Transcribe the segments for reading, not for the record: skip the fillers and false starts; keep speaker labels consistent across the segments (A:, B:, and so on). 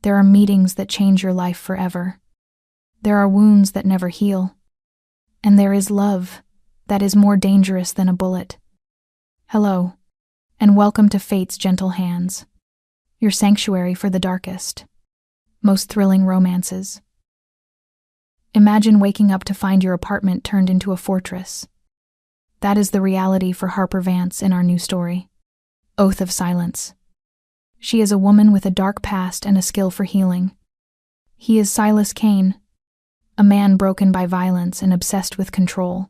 A: There are meetings that change your life forever. There are wounds that never heal. And there is love that is more dangerous than a bullet. Hello, and welcome to Fate's Gentle Hands, your sanctuary for the darkest, most thrilling romances. Imagine waking up to find your apartment turned into a fortress. That is the reality for Harper Vance in our new story, Oath of Silence. She is a woman with a dark past and a skill for healing. He is Silas Kane, a man broken by violence and obsessed with control.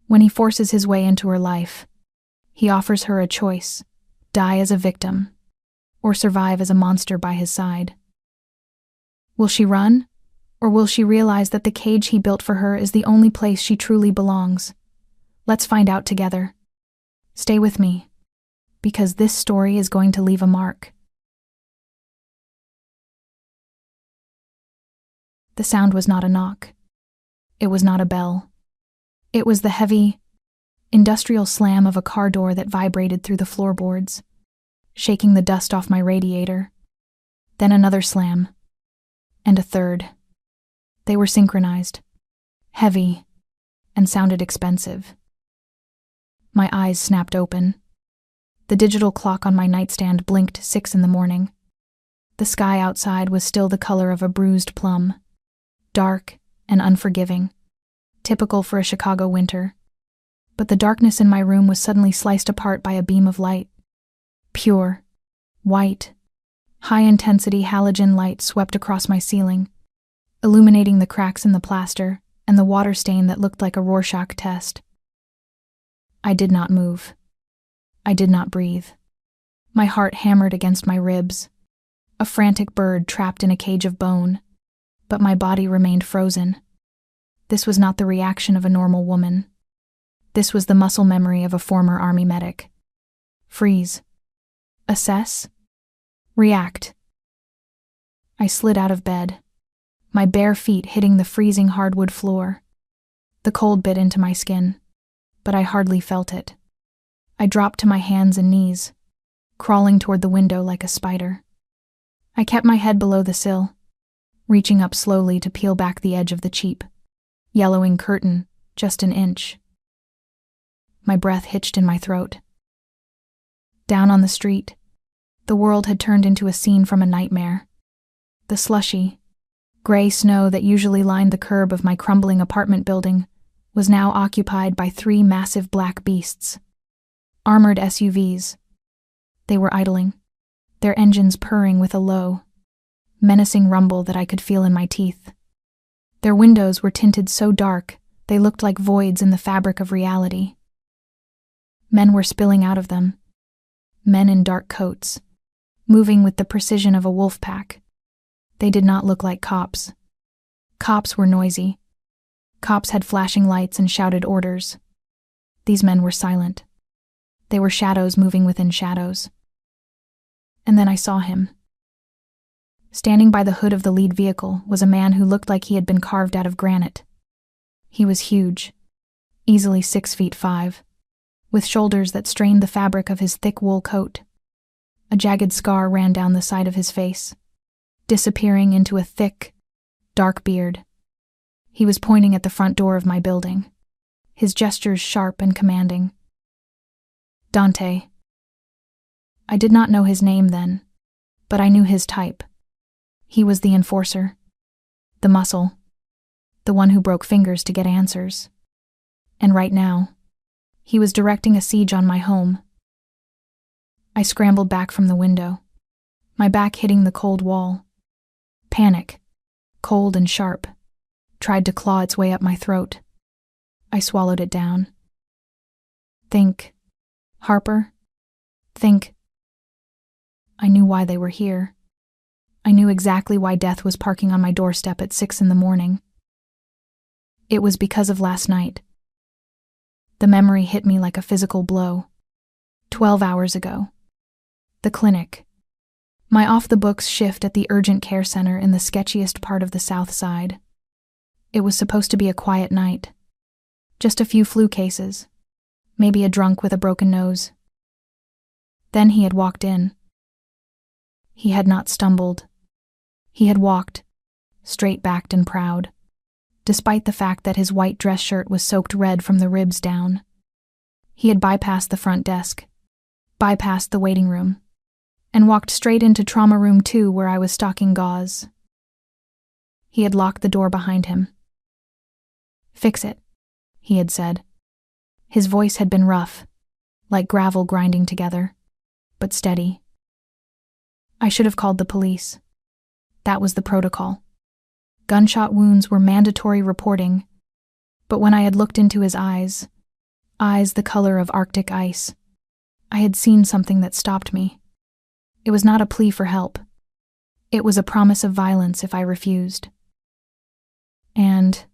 A: When he forces his way into her life, he offers her a choice: die as a victim, or survive as a monster by his side. Will she run, or will she realize that the cage he built for her is the only place she truly belongs? Let's find out together. Stay with me, because this story is going to leave a mark. The sound was not a knock. It was not a bell. It was the heavy, industrial slam of a car door that vibrated through the floorboards, shaking the dust off my radiator. Then another slam, and a third. They were synchronized, heavy, and sounded expensive. My eyes snapped open. The digital clock on my nightstand blinked 6 in the morning. The sky outside was still the color of a bruised plum, dark and unforgiving, typical for a Chicago winter. But the darkness in my room was suddenly sliced apart by a beam of light. Pure, white, high-intensity halogen light swept across my ceiling, illuminating the cracks in the plaster and the water stain that looked like a Rorschach test. I did not move. I did not breathe. My heart hammered against my ribs, a frantic bird trapped in a cage of bone, but my body remained frozen. This was not the reaction of a normal woman. This was the muscle memory of a former army medic. Freeze. Assess. React. I slid out of bed, my bare feet hitting the freezing hardwood floor. The cold bit into my skin, but I hardly felt it. I dropped to my hands and knees, crawling toward the window like a spider. I kept my head below the sill, reaching up slowly to peel back the edge of the cheap, yellowing curtain just an inch. My breath hitched in my throat. Down on the street, the world had turned into a scene from a nightmare. The slushy, gray snow that usually lined the curb of my crumbling apartment building was now occupied by 3 massive black beasts. Armored SUVs. They were idling, their engines purring with a low, menacing rumble that I could feel in my teeth. Their windows were tinted so dark they looked like voids in the fabric of reality. Men were spilling out of them, men in dark coats, moving with the precision of a wolf pack. They did not look like cops. Cops were noisy. Cops had flashing lights and shouted orders. These men were silent. They were shadows moving within shadows. And then I saw him. Standing by the hood of the lead vehicle was a man who looked like he had been carved out of granite. He was huge, easily 6'5", with shoulders that strained the fabric of his thick wool coat. A jagged scar ran down the side of his face, disappearing into a thick, dark beard. He was pointing at the front door of my building, his gestures sharp and commanding. Dante. I did not know his name then, but I knew his type. He was the enforcer, the muscle, the one who broke fingers to get answers. And right now, he was directing a siege on my home. I scrambled back from the window, my back hitting the cold wall. Panic, cold and sharp, tried to claw its way up my throat. I swallowed it down. Think, Harper, think. I knew why they were here. I knew exactly why death was parking on my doorstep at 6 in the morning. It was because of last night. The memory hit me like a physical blow. 12 hours ago. The clinic. My off-the-books shift at the urgent care center in the sketchiest part of the South Side. It was supposed to be a quiet night. Just a few flu cases. Maybe a drunk with a broken nose. Then he had walked in. He had not stumbled. He had walked, straight-backed and proud, despite the fact that his white dress shirt was soaked red from the ribs down. He had bypassed the front desk, bypassed the waiting room, and walked straight into Trauma Room 2 where I was stocking gauze. He had locked the door behind him. "Fix it," he had said. His voice had been rough, like gravel grinding together, but steady. I should have called the police. That was the protocol. Gunshot wounds were mandatory reporting, but when I had looked into his eyes the color of Arctic ice, I had seen something that stopped me. It was not a plea for help. It was a promise of violence if I refused. And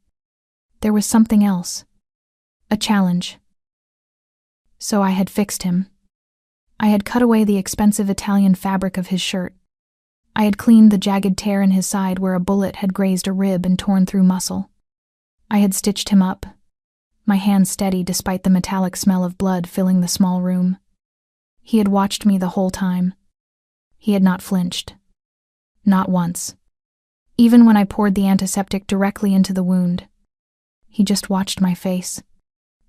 A: there was something else, a challenge. So I had fixed him. I had cut away the expensive Italian fabric of his shirt. I had cleaned the jagged tear in his side where a bullet had grazed a rib and torn through muscle. I had stitched him up, my hand steady despite the metallic smell of blood filling the small room. He had watched me the whole time. He had not flinched. Not once. Even when I poured the antiseptic directly into the wound. He just watched my face,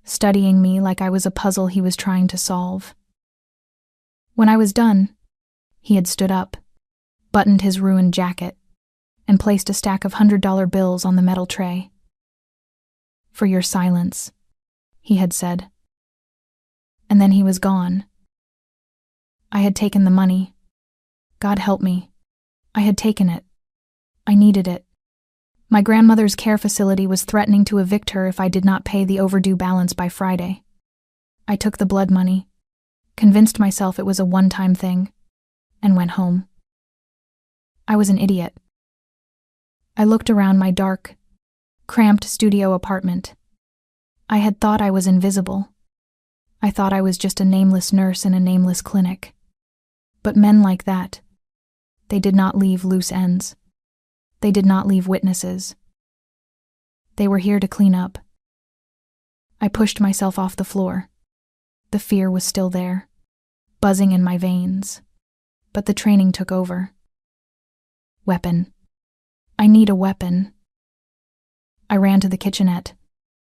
A: studying me like I was a puzzle he was trying to solve. When I was done, he had stood up, buttoned his ruined jacket, and placed a stack of $100 bills on the metal tray. "For your silence," he had said. And then he was gone. I had taken the money. God help me. I had taken it. I needed it. My grandmother's care facility was threatening to evict her if I did not pay the overdue balance by Friday. I took the blood money, convinced myself it was a one-time thing, and went home. I was an idiot. I looked around my dark, cramped studio apartment. I had thought I was invisible. I thought I was just a nameless nurse in a nameless clinic. But men like that, they did not leave loose ends. They did not leave witnesses. They were here to clean up. I pushed myself off the floor. The fear was still there, buzzing in my veins. But the training took over. Weapon. I need a weapon. I ran to the kitchenette,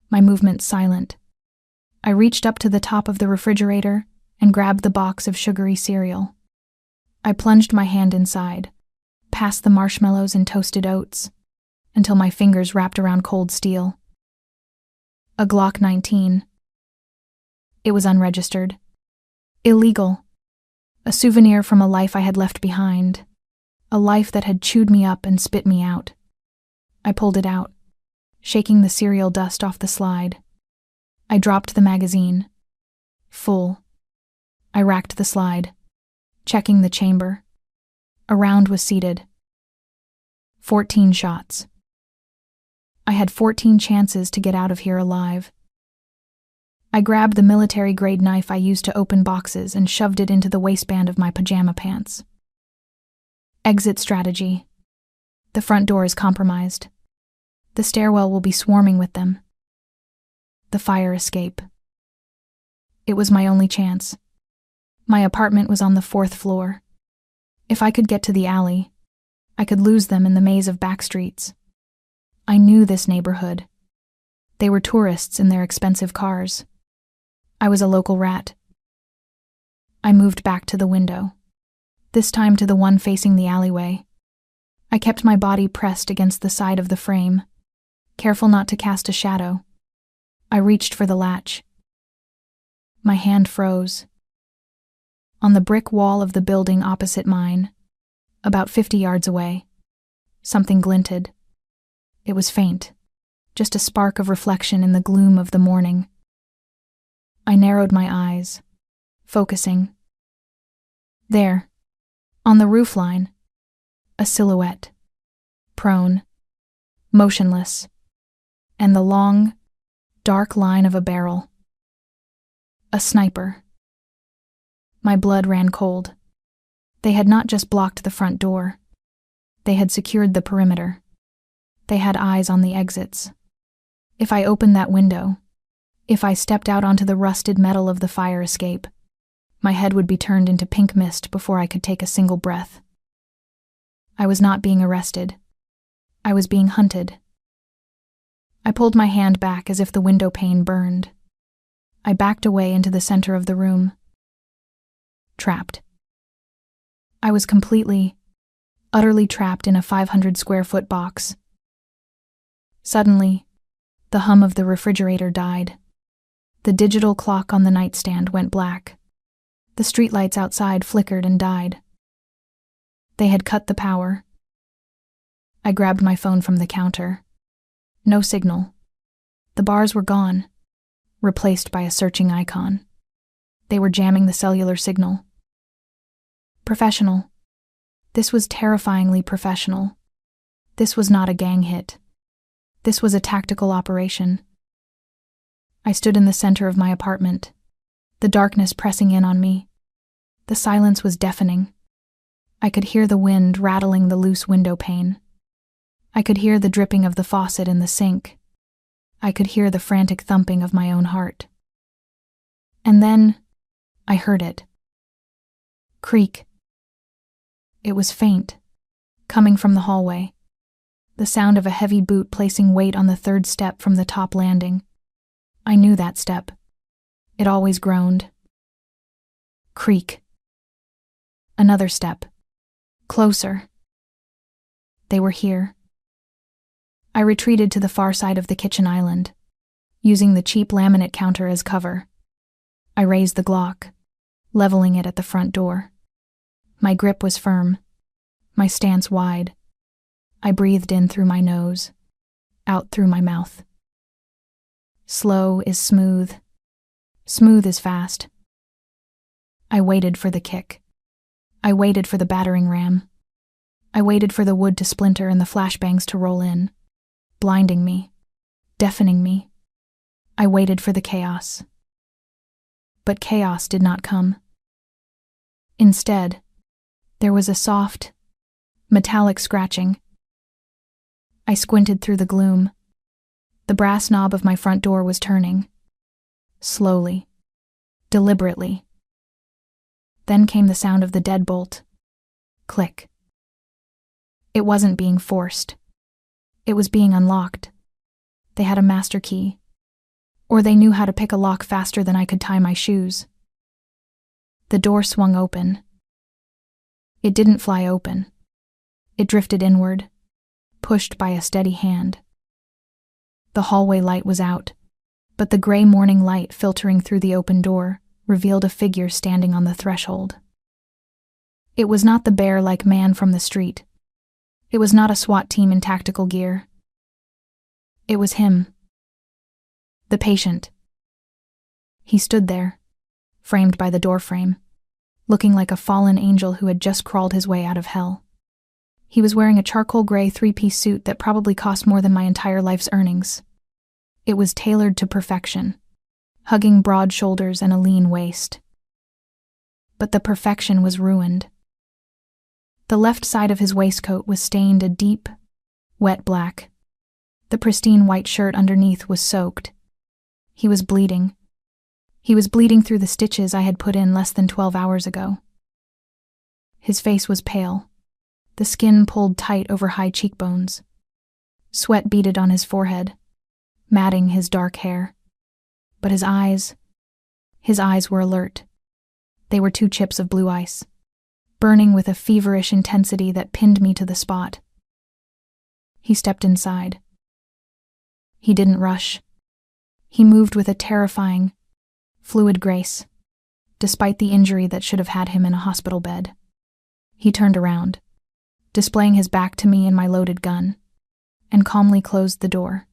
A: my movements silent. I reached up to the top of the refrigerator and grabbed the box of sugary cereal. I plunged my hand inside, past the marshmallows and toasted oats, until my fingers wrapped around cold steel. A Glock 19. It was unregistered. Illegal. A souvenir from a life I had left behind. A life that had chewed me up and spit me out. I pulled it out, shaking the cereal dust off the slide. I dropped the magazine. Full. I racked the slide, checking the chamber. A round was seated. 14 shots. I had 14 chances to get out of here alive. I grabbed the military-grade knife I used to open boxes and shoved it into the waistband of my pajama pants. Exit strategy. The front door is compromised. The stairwell will be swarming with them. The fire escape. It was my only chance. My apartment was on the 4th floor. If I could get to the alley, I could lose them in the maze of back streets. I knew this neighborhood. They were tourists in their expensive cars. I was a local rat. I moved back to the window, this time to the one facing the alleyway. I kept my body pressed against the side of the frame, careful not to cast a shadow. I reached for the latch. My hand froze. On the brick wall of the building opposite mine, about 50 yards away, something glinted. It was faint, just a spark of reflection in the gloom of the morning. I narrowed my eyes, focusing. There, on the roofline, a silhouette, prone, motionless, and the long, dark line of a barrel. A sniper. My blood ran cold. They had not just blocked the front door. They had secured the perimeter. They had eyes on the exits. If I opened that window, if I stepped out onto the rusted metal of the fire escape, my head would be turned into pink mist before I could take a single breath. I was not being arrested. I was being hunted. I pulled my hand back as if the window pane burned. I backed away into the center of the room. Trapped. I was completely, utterly trapped in a 500-square-foot box. Suddenly, the hum of the refrigerator died. The digital clock on the nightstand went black. The streetlights outside flickered and died. They had cut the power. I grabbed my phone from the counter. No signal. The bars were gone, replaced by a searching icon. They were jamming the cellular signal. Professional. This was terrifyingly professional. This was not a gang hit. This was a tactical operation. I stood in the center of my apartment, the darkness pressing in on me. The silence was deafening. I could hear the wind rattling the loose window pane. I could hear the dripping of the faucet in the sink. I could hear the frantic thumping of my own heart. And then, I heard it. Creak. It was faint, coming from the hallway. The sound of a heavy boot placing weight on the third step from the top landing. I knew that step. It always groaned. Creak. Another step. Closer. They were here. I retreated to the far side of the kitchen island, using the cheap laminate counter as cover. I raised the Glock, leveling it at the front door. My grip was firm, my stance wide. I breathed in through my nose, out through my mouth. Slow is smooth. Smooth is fast. I waited for the kick. I waited for the battering ram. I waited for the wood to splinter and the flashbangs to roll in, blinding me, deafening me. I waited for the chaos. But chaos did not come. Instead, there was a soft, metallic scratching. I squinted through the gloom. The brass knob of my front door was turning. Slowly. Deliberately. Then came the sound of the deadbolt. Click. It wasn't being forced. It was being unlocked. They had a master key. Or they knew how to pick a lock faster than I could tie my shoes. The door swung open. It didn't fly open. It drifted inward, pushed by a steady hand. The hallway light was out, but the gray morning light filtering through the open door revealed a figure standing on the threshold. It was not the bear-like man from the street. It was not a SWAT team in tactical gear. It was him. The patient. He stood there, framed by the doorframe, looking like a fallen angel who had just crawled his way out of hell. He was wearing a charcoal gray three-piece suit that probably cost more than my entire life's earnings. It was tailored to perfection, hugging broad shoulders and a lean waist. But the perfection was ruined. The left side of his waistcoat was stained a deep, wet black. The pristine white shirt underneath was soaked. He was bleeding. He was bleeding through the stitches I had put in less than 12 hours ago. His face was pale, the skin pulled tight over high cheekbones. Sweat beaded on his forehead, matting his dark hair. But his eyes were alert. They were 2 chips of blue ice, burning with a feverish intensity that pinned me to the spot. He stepped inside. He didn't rush. He moved with a terrifying, fluid grace, despite the injury that should have had him in a hospital bed. He turned around, displaying his back to me and my loaded gun, and calmly closed the door.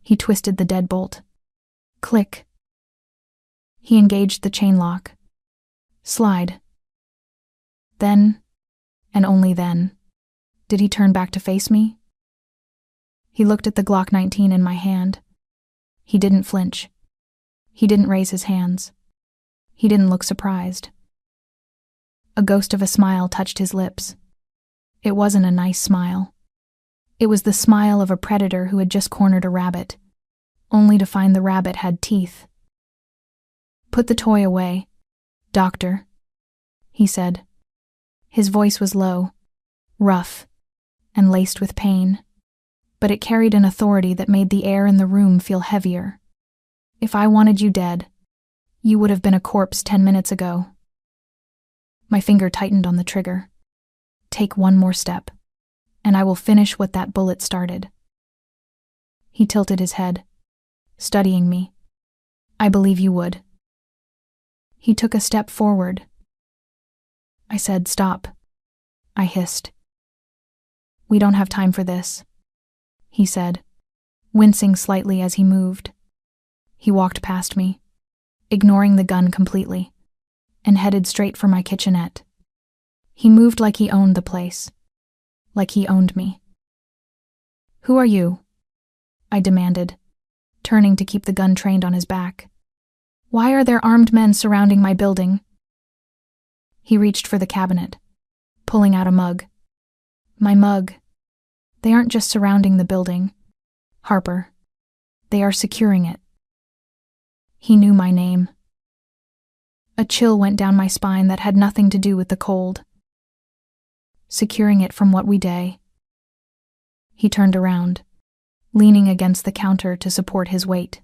A: He twisted the deadbolt. Click. He engaged the chain lock. Slide. Then, and only then, did he turn back to face me. He looked at the Glock 19 in my hand. He didn't flinch. He didn't raise his hands. He didn't look surprised. A ghost of a smile touched his lips. It wasn't a nice smile. It was the smile of a predator who had just cornered a rabbit, only to find the rabbit had teeth. "Put the toy away, doctor," he said. His voice was low, rough and laced with pain, but it carried an authority that made the air in the room feel heavier. If I wanted you dead, you would have been a corpse 10 minutes ago. My finger tightened on the trigger. Take one more step, and I will finish what that bullet started. He tilted his head, studying me. I believe you would. He took a step forward. I said, stop. I hissed. We don't have time for this, he said, wincing slightly as he moved. He walked past me, ignoring the gun completely, and headed straight for my kitchenette. He moved like he owned the place, like he owned me. Who are you? I demanded, turning to keep the gun trained on his back. Why are there armed men surrounding my building? He reached for the cabinet, pulling out a mug. My mug. They aren't just surrounding the building, Harper. They are securing it. He knew my name. A chill went down my spine that had nothing to do with the cold. Securing it from what we day. He turned around, leaning against the counter to support his weight.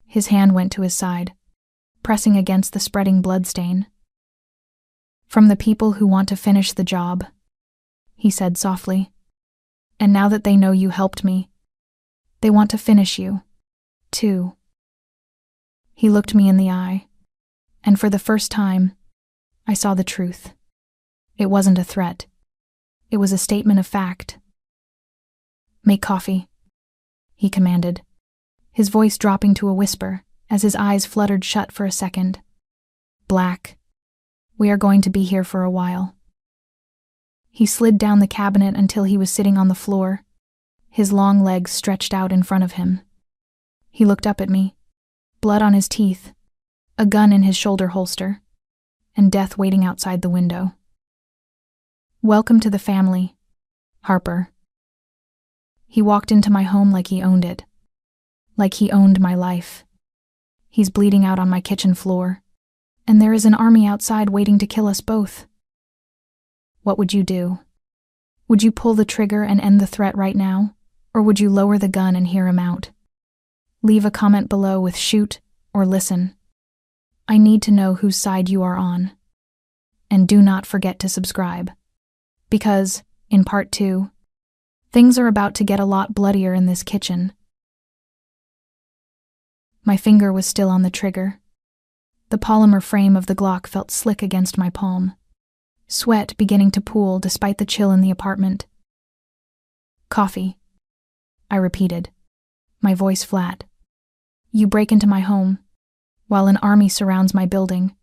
A: His hand went to his side, pressing against the spreading bloodstain. From the people who want to finish the job, he said softly. And now that they know you helped me, they want to finish you, too. He looked me in the eye, and for the first time, I saw the truth. It wasn't a threat. It was a statement of fact. Make coffee, he commanded, his voice dropping to a whisper as his eyes fluttered shut for a second. Black. We are going to be here for a while. He slid down the cabinet until he was sitting on the floor, his long legs stretched out in front of him. He looked up at me, blood on his teeth, a gun in his shoulder holster, and death waiting outside the window. Welcome to the family, Harper. He walked into my home like he owned it, like he owned my life. He's bleeding out on my kitchen floor, and there is an army outside waiting to kill us both. What would you do? Would you pull the trigger and end the threat right now, or would you lower the gun and hear him out? Leave a comment below with shoot or listen. I need to know whose side you are on. And do not forget to subscribe. Because, in part 2, things are about to get a lot bloodier in this kitchen. My finger was still on the trigger. The polymer frame of the Glock felt slick against my palm, sweat beginning to pool despite the chill in the apartment. Coffee, I repeated, my voice flat. You break into my home, while an army surrounds my building,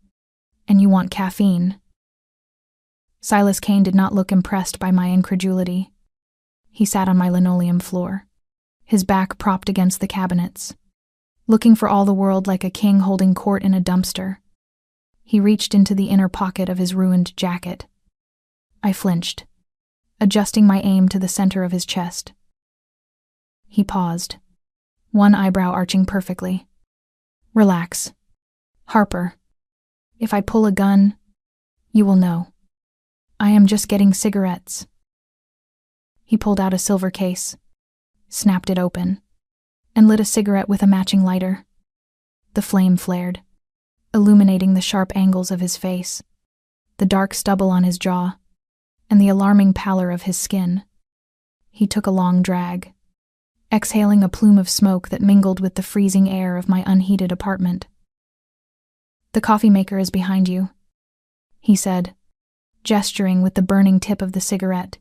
A: and you want caffeine. Silas Kane did not look impressed by my incredulity. He sat on my linoleum floor, his back propped against the cabinets, looking for all the world like a king holding court in a dumpster. He reached into the inner pocket of his ruined jacket. I flinched, adjusting my aim to the center of his chest. He paused, one eyebrow arching perfectly. Relax, Harper. If I pull a gun, you will know. I am just getting cigarettes. He pulled out a silver case, snapped it open, and lit a cigarette with a matching lighter. The flame flared, illuminating the sharp angles of his face, the dark stubble on his jaw, and the alarming pallor of his skin. He took a long drag, exhaling a plume of smoke that mingled with the freezing air of my unheated apartment. The coffee maker is behind you, he said, gesturing with the burning tip of the cigarette.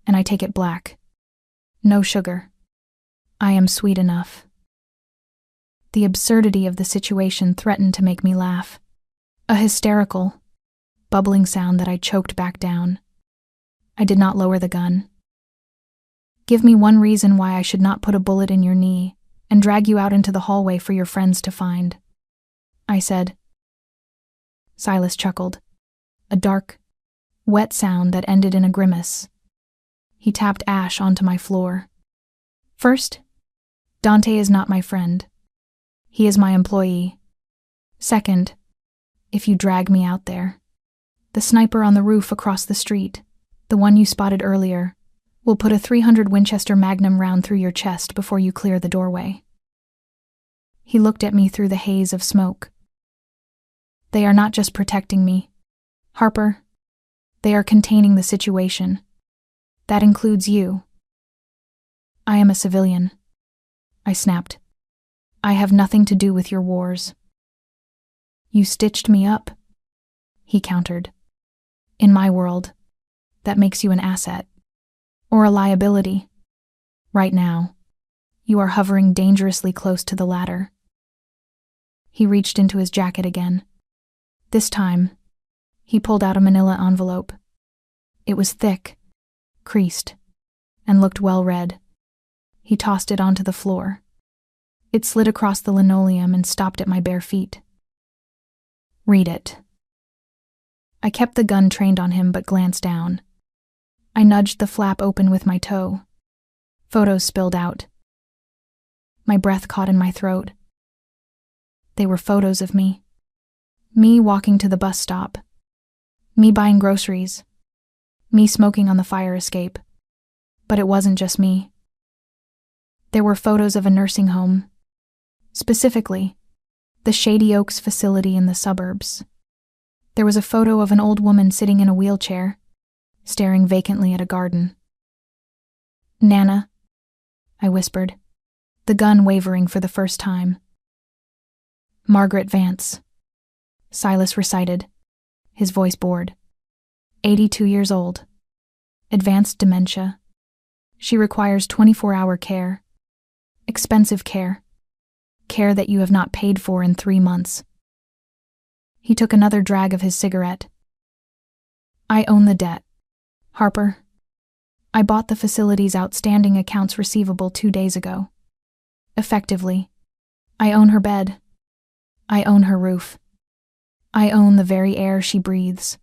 A: And I take it black. No sugar. I am sweet enough. The absurdity of the situation threatened to make me laugh. A hysterical, bubbling sound that I choked back down. I did not lower the gun. Give me one reason why I should not put a bullet in your knee and drag you out into the hallway for your friends to find, I said. Silas chuckled, a dark, wet sound that ended in a grimace. He tapped ash onto my floor. First, Dante is not my friend. He is my employee. Second, if you drag me out there, the sniper on the roof across the street, The one you spotted earlier. We'll put a 300 Winchester Magnum round through your chest before you clear the doorway." He looked at me through the haze of smoke. "They are not just protecting me, Harper. They are containing the situation. That includes you." "I am a civilian," I snapped. "I have nothing to do with your wars." "You stitched me up," he countered. "In my world, that makes you an asset. Or a liability. Right now, you are hovering dangerously close to the latter." He reached into his jacket again. This time, he pulled out a manila envelope. It was thick, creased, and looked well read. He tossed it onto the floor. It slid across the linoleum and stopped at my bare feet. "Read it." I kept the gun trained on him but glanced down. I nudged the flap open with my toe. Photos spilled out. My breath caught in my throat. They were photos of me. Me walking to the bus stop. Me buying groceries. Me smoking on the fire escape. But it wasn't just me. There were photos of a nursing home. Specifically, the Shady Oaks facility in the suburbs. There was a photo of an old woman sitting in a wheelchair, staring vacantly at a garden. "Nana," I whispered, the gun wavering for the first time. "Margaret Vance," Silas recited, his voice bored. 82 years old. Advanced dementia. She requires 24-hour care. Expensive care. Care that you have not paid for in 3 months. He took another drag of his cigarette. "I own the debt, Harper. I bought the facility's outstanding accounts receivable 2 days ago. Effectively, I own her bed. I own her roof. I own the very air she breathes."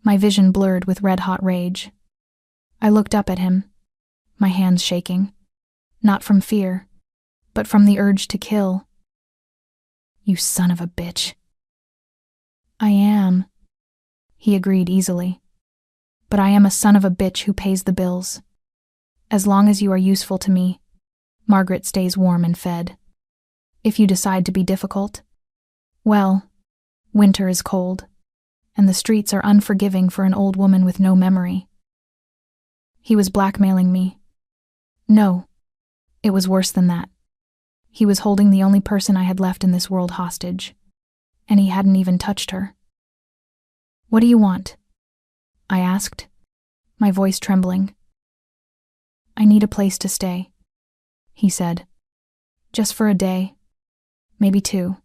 A: My vision blurred with red-hot rage. I looked up at him, my hands shaking, not from fear, but from the urge to kill. "You son of a bitch." "I am," he agreed easily. "But I am a son of a bitch who pays the bills. As long as you are useful to me, Margaret stays warm and fed. If you decide to be difficult, well, winter is cold, and the streets are unforgiving for an old woman with no memory." He was blackmailing me. No, it was worse than that. He was holding the only person I had left in this world hostage, and he hadn't even touched her. "What do you want?" I asked, my voice trembling. "I need a place to stay," he said. "Just for a day, maybe 2.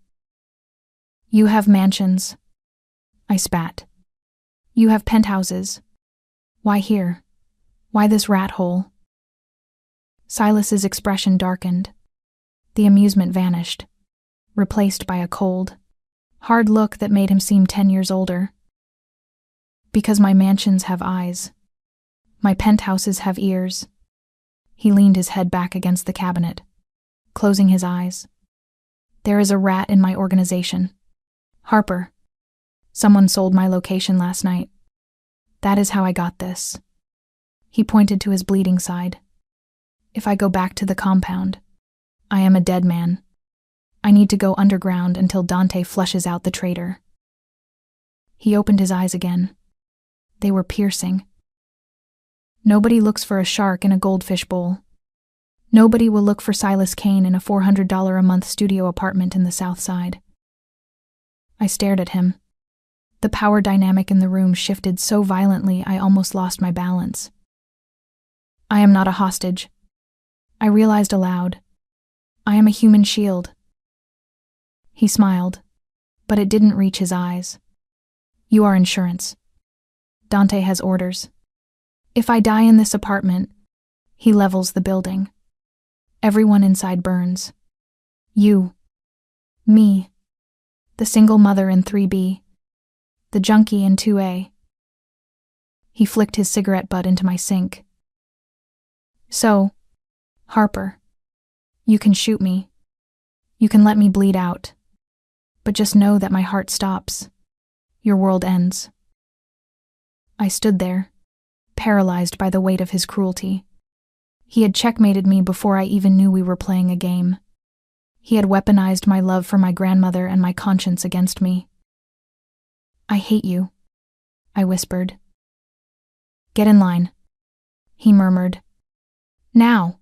A: "You have mansions," I spat. "You have penthouses. Why here? Why this rat hole?" Silas's expression darkened. The amusement vanished, replaced by a cold, hard look that made him seem 10 years older. "Because my mansions have eyes. My penthouses have ears." He leaned his head back against the cabinet, closing his eyes. "There is a rat in my organization. Harper. Someone sold my location last night. That is how I got this." He pointed to his bleeding side. "If I go back to the compound, I am a dead man. I need to go underground until Dante flushes out the traitor." He opened his eyes again. They were piercing. Nobody looks for a shark in a goldfish bowl. Nobody will look for Silas Kane in a $400 a month studio apartment in the South Side. I stared at him. The power dynamic in the room shifted so violently I almost lost my balance. "I am not a hostage," I realized aloud. "I am a human shield." He smiled, but it didn't reach his eyes. "You are insurance. Dante has orders. If I die in this apartment, he levels the building. Everyone inside burns. You. Me. The single mother in 3B. The junkie in 2A. He flicked his cigarette butt into my sink. "So, Harper, you can shoot me. You can let me bleed out. But just know that my heart stops. Your world ends." I stood there, paralyzed by the weight of his cruelty. He had checkmated me before I even knew we were playing a game. He had weaponized my love for my grandmother and my conscience against me. "I hate you," I whispered. "Get in line," he murmured. "Now."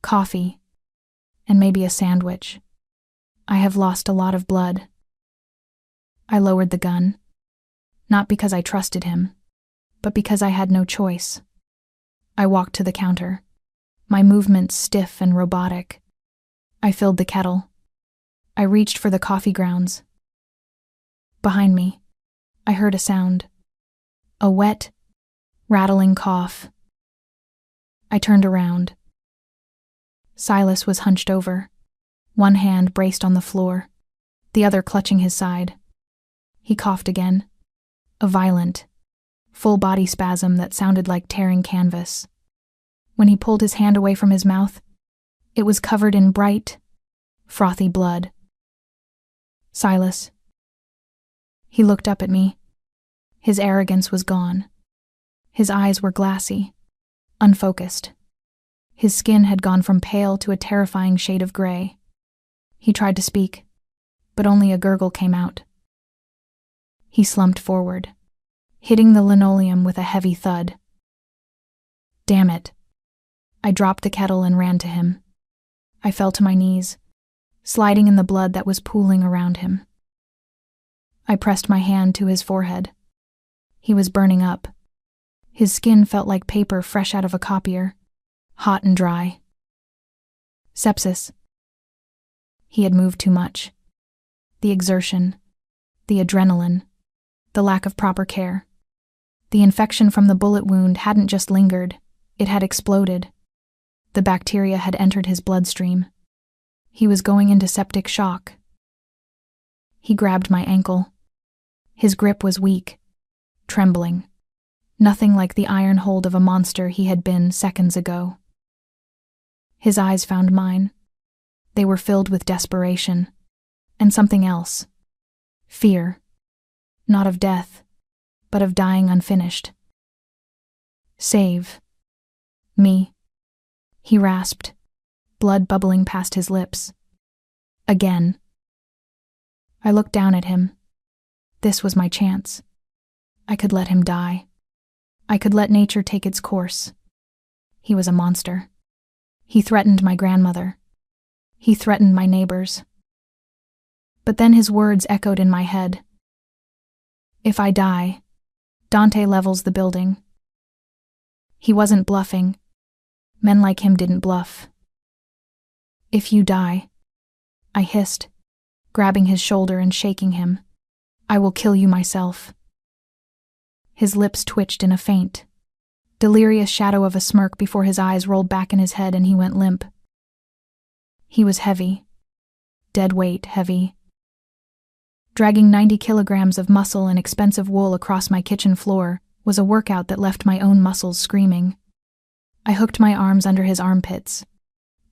A: "Coffee. And maybe a sandwich. I have lost a lot of blood." I lowered the gun, not because I trusted him, but because I had no choice. I walked to the counter, my movements stiff and robotic. I filled the kettle. I reached for the coffee grounds. Behind me, I heard a sound. A wet, rattling cough. I turned around. Silas was hunched over, one hand braced on the floor, the other clutching his side. He coughed again, a violent, full-body spasm that sounded like tearing canvas. When he pulled his hand away from his mouth, it was covered in bright, frothy blood. "Silas." He looked up at me. His arrogance was gone. His eyes were glassy, unfocused. His skin had gone from pale to a terrifying shade of gray. He tried to speak, but only a gurgle came out. He slumped forward, hitting the linoleum with a heavy thud. Damn it. I dropped the kettle and ran to him. I fell to my knees, sliding in the blood that was pooling around him. I pressed my hand to his forehead. He was burning up. His skin felt like paper fresh out of a copier, hot and dry. Sepsis. He had moved too much. The exertion, the adrenaline, the lack of proper care. The infection from the bullet wound hadn't just lingered, it had exploded. The bacteria had entered his bloodstream. He was going into septic shock. He grabbed my ankle. His grip was weak, trembling. Nothing like the iron hold of a monster he had been seconds ago. His eyes found mine. They were filled with desperation, and something else. Fear. Not of death, but of dying unfinished. "Save me," he rasped, blood bubbling past his lips. Again. I looked down at him. This was my chance. I could let him die. I could let nature take its course. He was a monster. He threatened my grandmother. He threatened my neighbors. But then his words echoed in my head. If I die, Dante levels the building. He wasn't bluffing. Men like him didn't bluff. If you die, I hissed, grabbing his shoulder and shaking him, I will kill you myself. His lips twitched in a faint, delirious shadow of a smirk before his eyes rolled back in his head and he went limp. He was heavy, dead weight heavy. Dragging 90 kilograms of muscle and expensive wool across my kitchen floor was a workout that left my own muscles screaming. I hooked my arms under his armpits,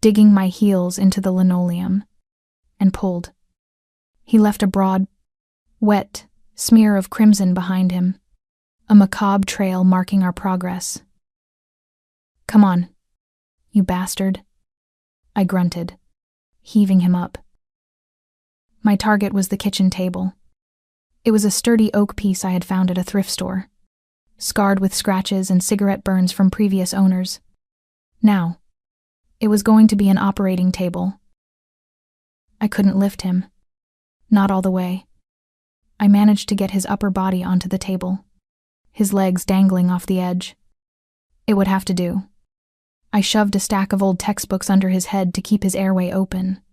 A: digging my heels into the linoleum, and pulled. He left a broad, wet smear of crimson behind him, a macabre trail marking our progress. "Come on, you bastard," I grunted, heaving him up. My target was the kitchen table. It was a sturdy oak piece I had found at a thrift store, scarred with scratches and cigarette burns from previous owners. Now, it was going to be an operating table. I couldn't lift him. Not all the way. I managed to get his upper body onto the table, his legs dangling off the edge. It would have to do. I shoved a stack of old textbooks under his head to keep his airway open.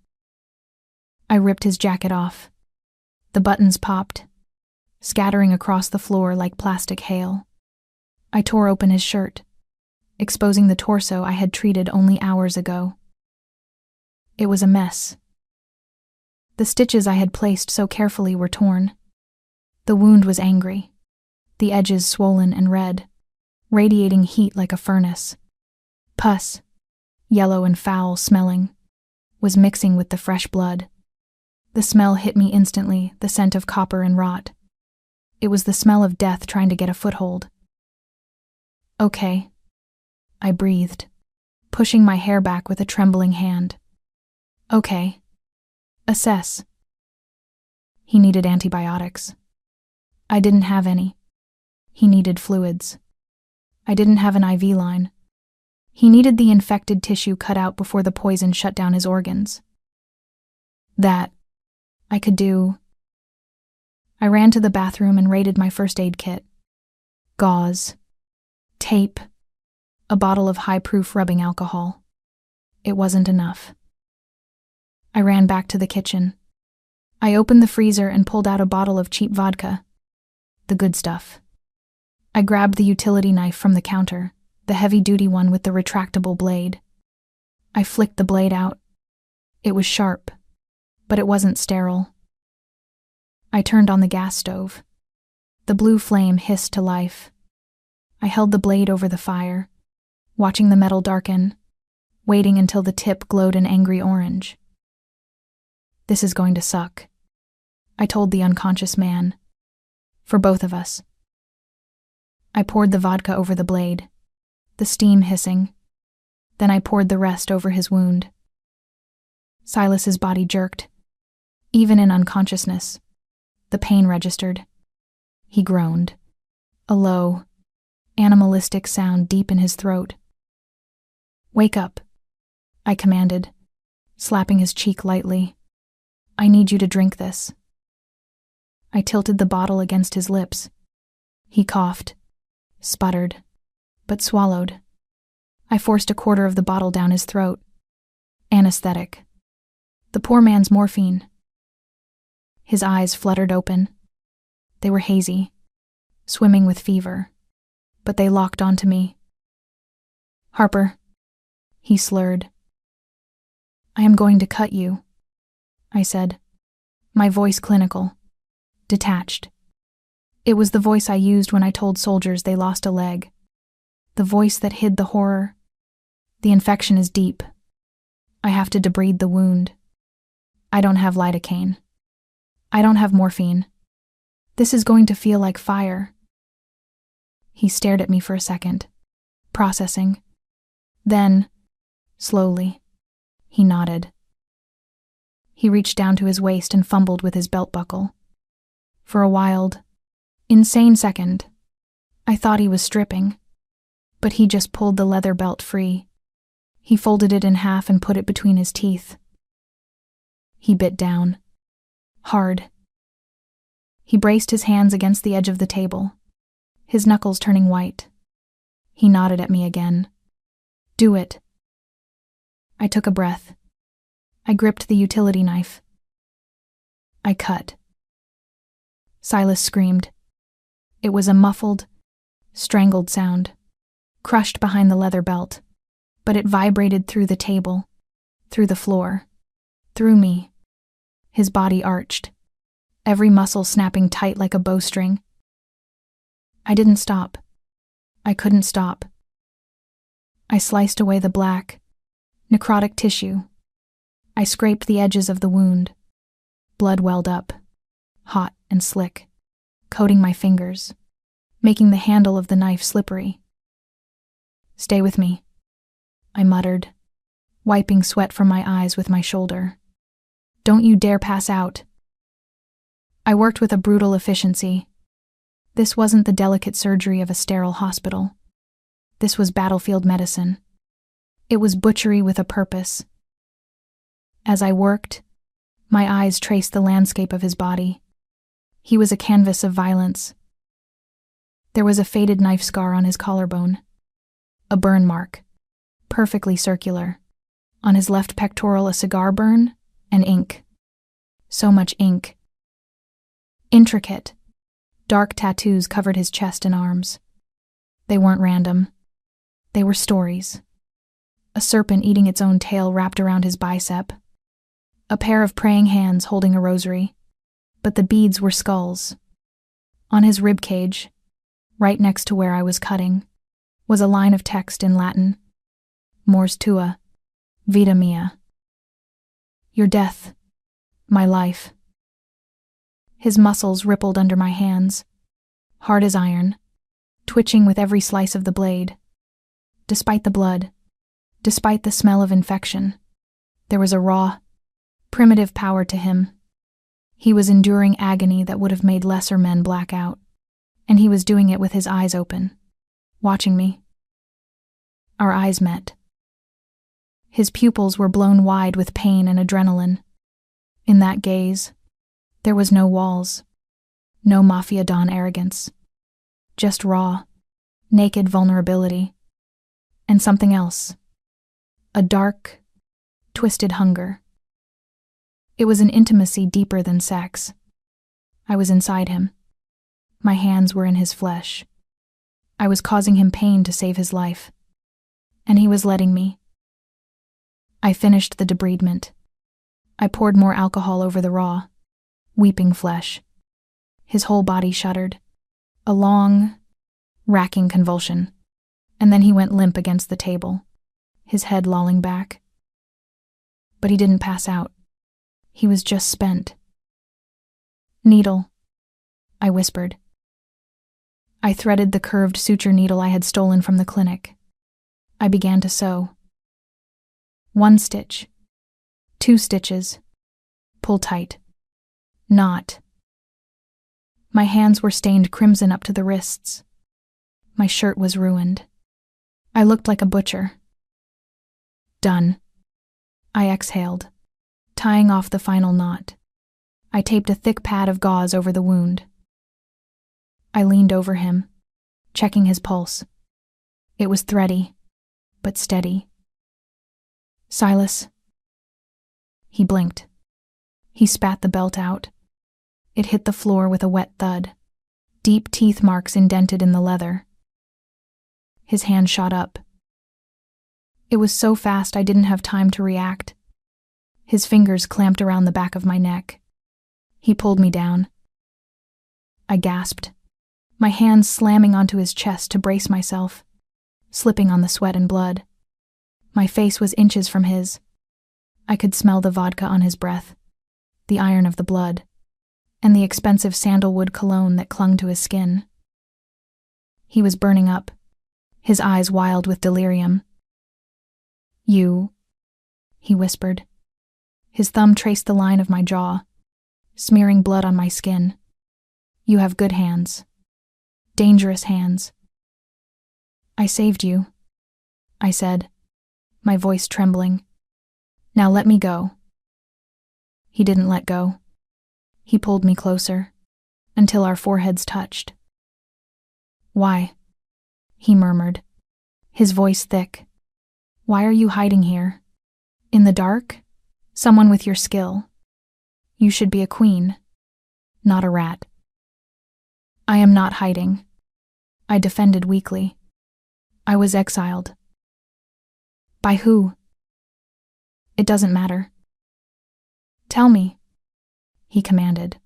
A: I ripped his jacket off. The buttons popped, scattering across the floor like plastic hail. I tore open his shirt, exposing the torso I had treated only hours ago. It was a mess. The stitches I had placed so carefully were torn. The wound was angry, the edges swollen and red, radiating heat like a furnace. Pus, yellow and foul-smelling, was mixing with the fresh blood. The smell hit me instantly, the scent of copper and rot. It was the smell of death trying to get a foothold. Okay, I breathed, pushing my hair back with a trembling hand. Okay. Assess. He needed antibiotics. I didn't have any. He needed fluids. I didn't have an IV line. He needed the infected tissue cut out before the poison shut down his organs. That I could do. I ran to the bathroom and raided my first aid kit. Gauze, tape, a bottle of high-proof rubbing alcohol. It wasn't enough. I ran back to the kitchen. I opened the freezer and pulled out a bottle of cheap vodka. The good stuff. I grabbed the utility knife from the counter, the heavy-duty one with the retractable blade. I flicked the blade out. It was sharp, but it wasn't sterile. I turned on the gas stove. The blue flame hissed to life. I held the blade over the fire, watching the metal darken, waiting until the tip glowed an angry orange. This is going to suck, I told the unconscious man. For both of us. I poured the vodka over the blade, the steam hissing. Then I poured the rest over his wound. Silas's body jerked. Even in unconsciousness, the pain registered. He groaned, a low, animalistic sound deep in his throat. Wake up, I commanded, slapping his cheek lightly. I need you to drink this. I tilted the bottle against his lips. He coughed, sputtered, but swallowed. I forced a quarter of the bottle down his throat. Anesthetic. The poor man's morphine. His eyes fluttered open. They were hazy, swimming with fever, but they locked onto me. Harper, he slurred. I am going to cut you, I said, my voice clinical, detached. It was the voice I used when I told soldiers they lost a leg. The voice that hid the horror. The infection is deep. I have to debride the wound. I don't have lidocaine. I don't have morphine. This is going to feel like fire. He stared at me for a second, processing. Then, slowly, he nodded. He reached down to his waist and fumbled with his belt buckle. For a wild, insane second, I thought he was stripping, but he just pulled the leather belt free. He folded it in half and put it between his teeth. He bit down, hard. He braced his hands against the edge of the table, his knuckles turning white. He nodded at me again. Do it. I took a breath. I gripped the utility knife. I cut. Silas screamed. It was a muffled, strangled sound, crushed behind the leather belt, but it vibrated through the table, through the floor, through me. His body arched, every muscle snapping tight like a bowstring. I didn't stop. I couldn't stop. I sliced away the black, necrotic tissue. I scraped the edges of the wound. Blood welled up, hot and slick, coating my fingers, making the handle of the knife slippery. Stay with me, I muttered, wiping sweat from my eyes with my shoulder. Don't you dare pass out. I worked with a brutal efficiency. This wasn't the delicate surgery of a sterile hospital. This was battlefield medicine. It was butchery with a purpose. As I worked, my eyes traced the landscape of his body. He was a canvas of violence. There was a faded knife scar on his collarbone, a burn mark, perfectly circular. On his left pectoral, a cigar burn and ink. So much ink. Intricate, dark tattoos covered his chest and arms. They weren't random. They were stories. A serpent eating its own tail wrapped around his bicep. A pair of praying hands holding a rosary. But the beads were skulls. On his ribcage, right next to where I was cutting, was a line of text in Latin. Mors tua, vita mea. Your death, my life. His muscles rippled under my hands, hard as iron, twitching with every slice of the blade. Despite the blood, despite the smell of infection, there was a raw, primitive power to him. He was enduring agony that would have made lesser men black out, and he was doing it with his eyes open, watching me. Our eyes met. His pupils were blown wide with pain and adrenaline. In that gaze, there was no walls, no Mafia Don arrogance, just raw, naked vulnerability, and something else, a dark, twisted hunger. It was an intimacy deeper than sex. I was inside him. My hands were in his flesh. I was causing him pain to save his life, and he was letting me. I finished the debridement. I poured more alcohol over the raw, weeping flesh. His whole body shuddered, a long, racking convulsion, and then he went limp against the table, his head lolling back. But he didn't pass out. He was just spent. "Needle," I whispered. I threaded the curved suture needle I had stolen from the clinic. I began to sew. 1 stitch, 2 stitches, pull tight, knot. My hands were stained crimson up to the wrists. My shirt was ruined. I looked like a butcher. Done. I exhaled, tying off the final knot. I taped a thick pad of gauze over the wound. I leaned over him, checking his pulse. It was thready, but steady. "Silas." He blinked. He spat the belt out. It hit the floor with a wet thud, deep teeth marks indented in the leather. His hand shot up. It was so fast I didn't have time to react. His fingers clamped around the back of my neck. He pulled me down. I gasped, my hands slamming onto his chest to brace myself, slipping on the sweat and blood. My face was inches from his. I could smell the vodka on his breath, the iron of the blood, and the expensive sandalwood cologne that clung to his skin. He was burning up, his eyes wild with delirium. "You," he whispered. His thumb traced the line of my jaw, smearing blood on my skin. "You have good hands. Dangerous hands." "I saved you," I said, my voice trembling. "Now let me go." He didn't let go. He pulled me closer, until our foreheads touched. "Why?" he murmured, his voice thick. "Why are you hiding here? In the dark? Someone with your skill. You should be a queen, not a rat." "I am not hiding," I defended weakly. "I was exiled." "By who?" "It doesn't matter." "Tell me," he commanded.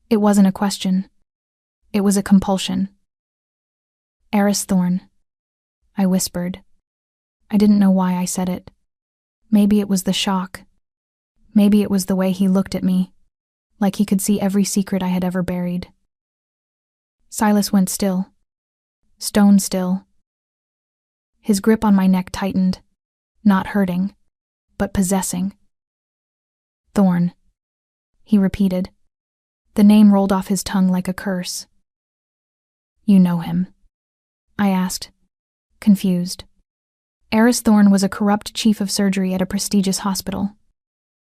A: It wasn't a question. It was a compulsion. "Eris Thorne," I whispered. I didn't know why I said it. Maybe it was the shock. Maybe it was the way he looked at me, like he could see every secret I had ever buried. Silas went still, stone still. His grip on my neck tightened, not hurting, but possessing. "Thorne," he repeated. The name rolled off his tongue like a curse. "You know him?" I asked, confused. Eris Thorne was a corrupt chief of surgery at a prestigious hospital.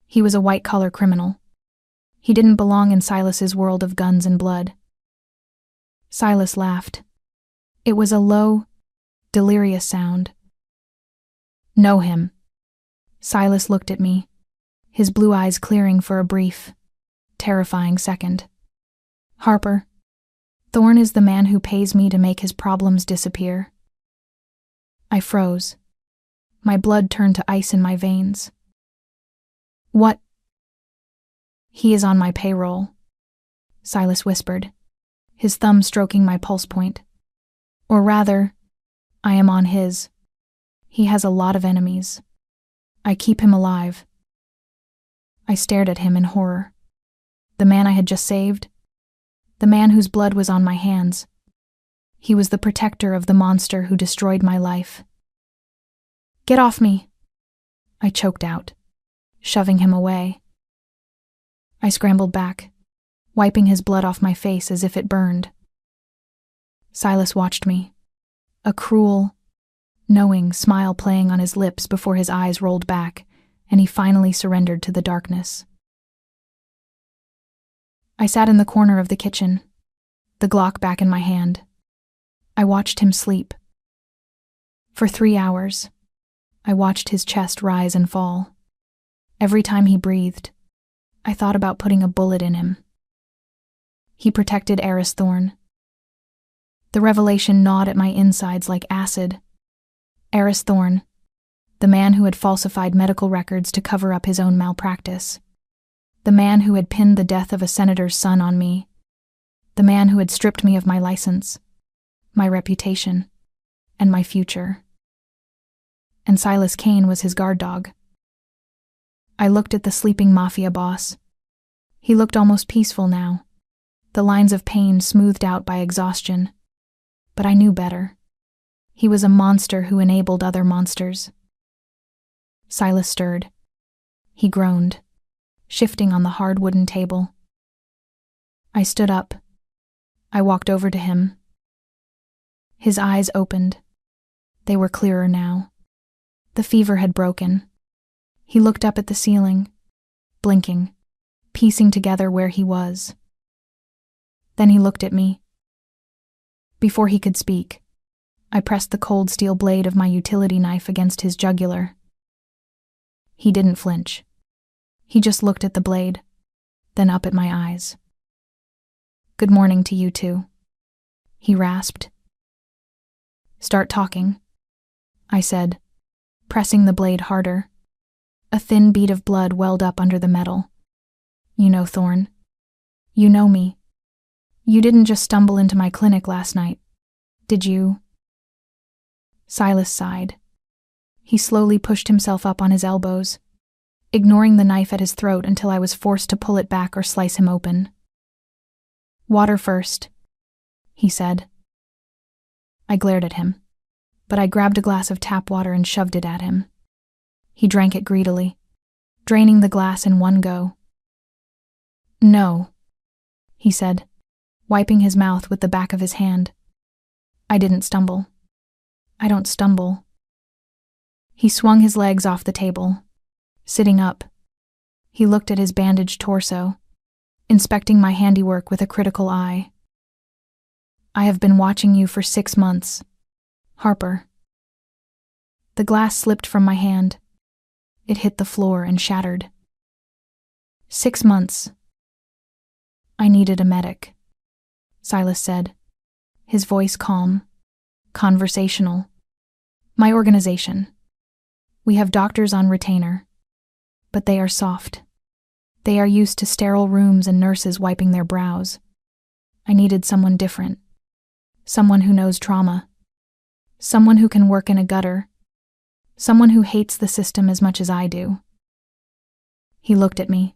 A: He was a white-collar criminal. He didn't belong in Silas's world of guns and blood. Silas laughed. It was a low, delirious sound. "Know him." Silas looked at me, his blue eyes clearing for a brief, terrifying second. "Harper, Thorne is the man who pays me to make his problems disappear." I froze. My blood turned to ice in my veins. "What?" "He is on my payroll," Silas whispered, his thumb stroking my pulse point. "Or rather, I am on his. He has a lot of enemies. I keep him alive." I stared at him in horror. The man I had just saved? The man whose blood was on my hands. He was the protector of the monster who destroyed my life. "Get off me," I choked out, shoving him away. I scrambled back, wiping his blood off my face as if it burned. Silas watched me, a cruel, knowing smile playing on his lips before his eyes rolled back, and he finally surrendered to the darkness. I sat in the corner of the kitchen, the Glock back in my hand. I watched him sleep. For 3 hours, I watched his chest rise and fall. Every time he breathed, I thought about putting a bullet in him. He protected Eris Thorne. The revelation gnawed at my insides like acid. Eris Thorne, the man who had falsified medical records to cover up his own malpractice. The man who had pinned the death of a senator's son on me. The man who had stripped me of my license, my reputation, and my future. And Silas Kane was his guard dog. I looked at the sleeping Mafia boss. He looked almost peaceful now, the lines of pain smoothed out by exhaustion. But I knew better. He was a monster who enabled other monsters. Silas stirred. He groaned, shifting on the hard wooden table. I stood up. I walked over to him. His eyes opened. They were clearer now. The fever had broken. He looked up at the ceiling, blinking, piecing together where he was. Then he looked at me. Before he could speak, I pressed the cold steel blade of my utility knife against his jugular. He didn't flinch. He just looked at the blade, then up at my eyes. "Good morning to you too," he rasped. "Start talking," I said, pressing the blade harder. A thin bead of blood welled up under the metal. "You know Thorne. You know me. You didn't just stumble into my clinic last night, did you?" Silas sighed. He slowly pushed himself up on his elbows, ignoring the knife at his throat until I was forced to pull it back or slice him open. "Water first," he said. I glared at him, but I grabbed a glass of tap water and shoved it at him. He drank it greedily, draining the glass in one go. "No," he said, wiping his mouth with the back of his hand. "I didn't stumble. I don't stumble." He swung his legs off the table, sitting up. He looked at his bandaged torso, inspecting my handiwork with a critical eye. "I have been watching you for 6 months, Harper." The glass slipped from my hand. It hit the floor and shattered. 6 months. "I needed a medic," Silas said, his voice calm, conversational. "My organization. We have doctors on retainer, but they are soft. They are used to sterile rooms and nurses wiping their brows. I needed someone different. Someone who knows trauma. Someone who can work in a gutter. Someone who hates the system as much as I do." He looked at me.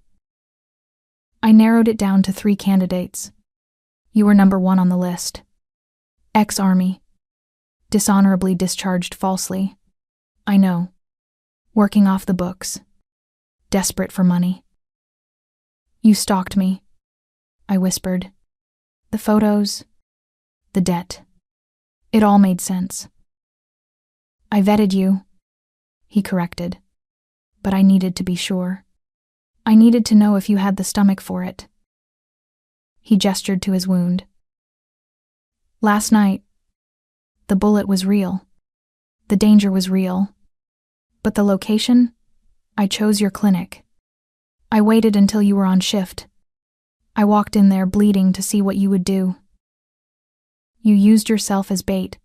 A: "I narrowed it down to 3 candidates. You were number 1 on the list. Ex-Army. Dishonorably discharged falsely. I know. Working off the books. Desperate for money. You stalked me," I whispered. "The photos, the debt. It all made sense." "I vetted you," he corrected, "but I needed to be sure. I needed to know if you had the stomach for it." He gestured to his wound. "Last night, the bullet was real. The danger was real. But the location? I chose your clinic. I waited until you were on shift. I walked in there bleeding to see what you would do." "You used yourself as bait?"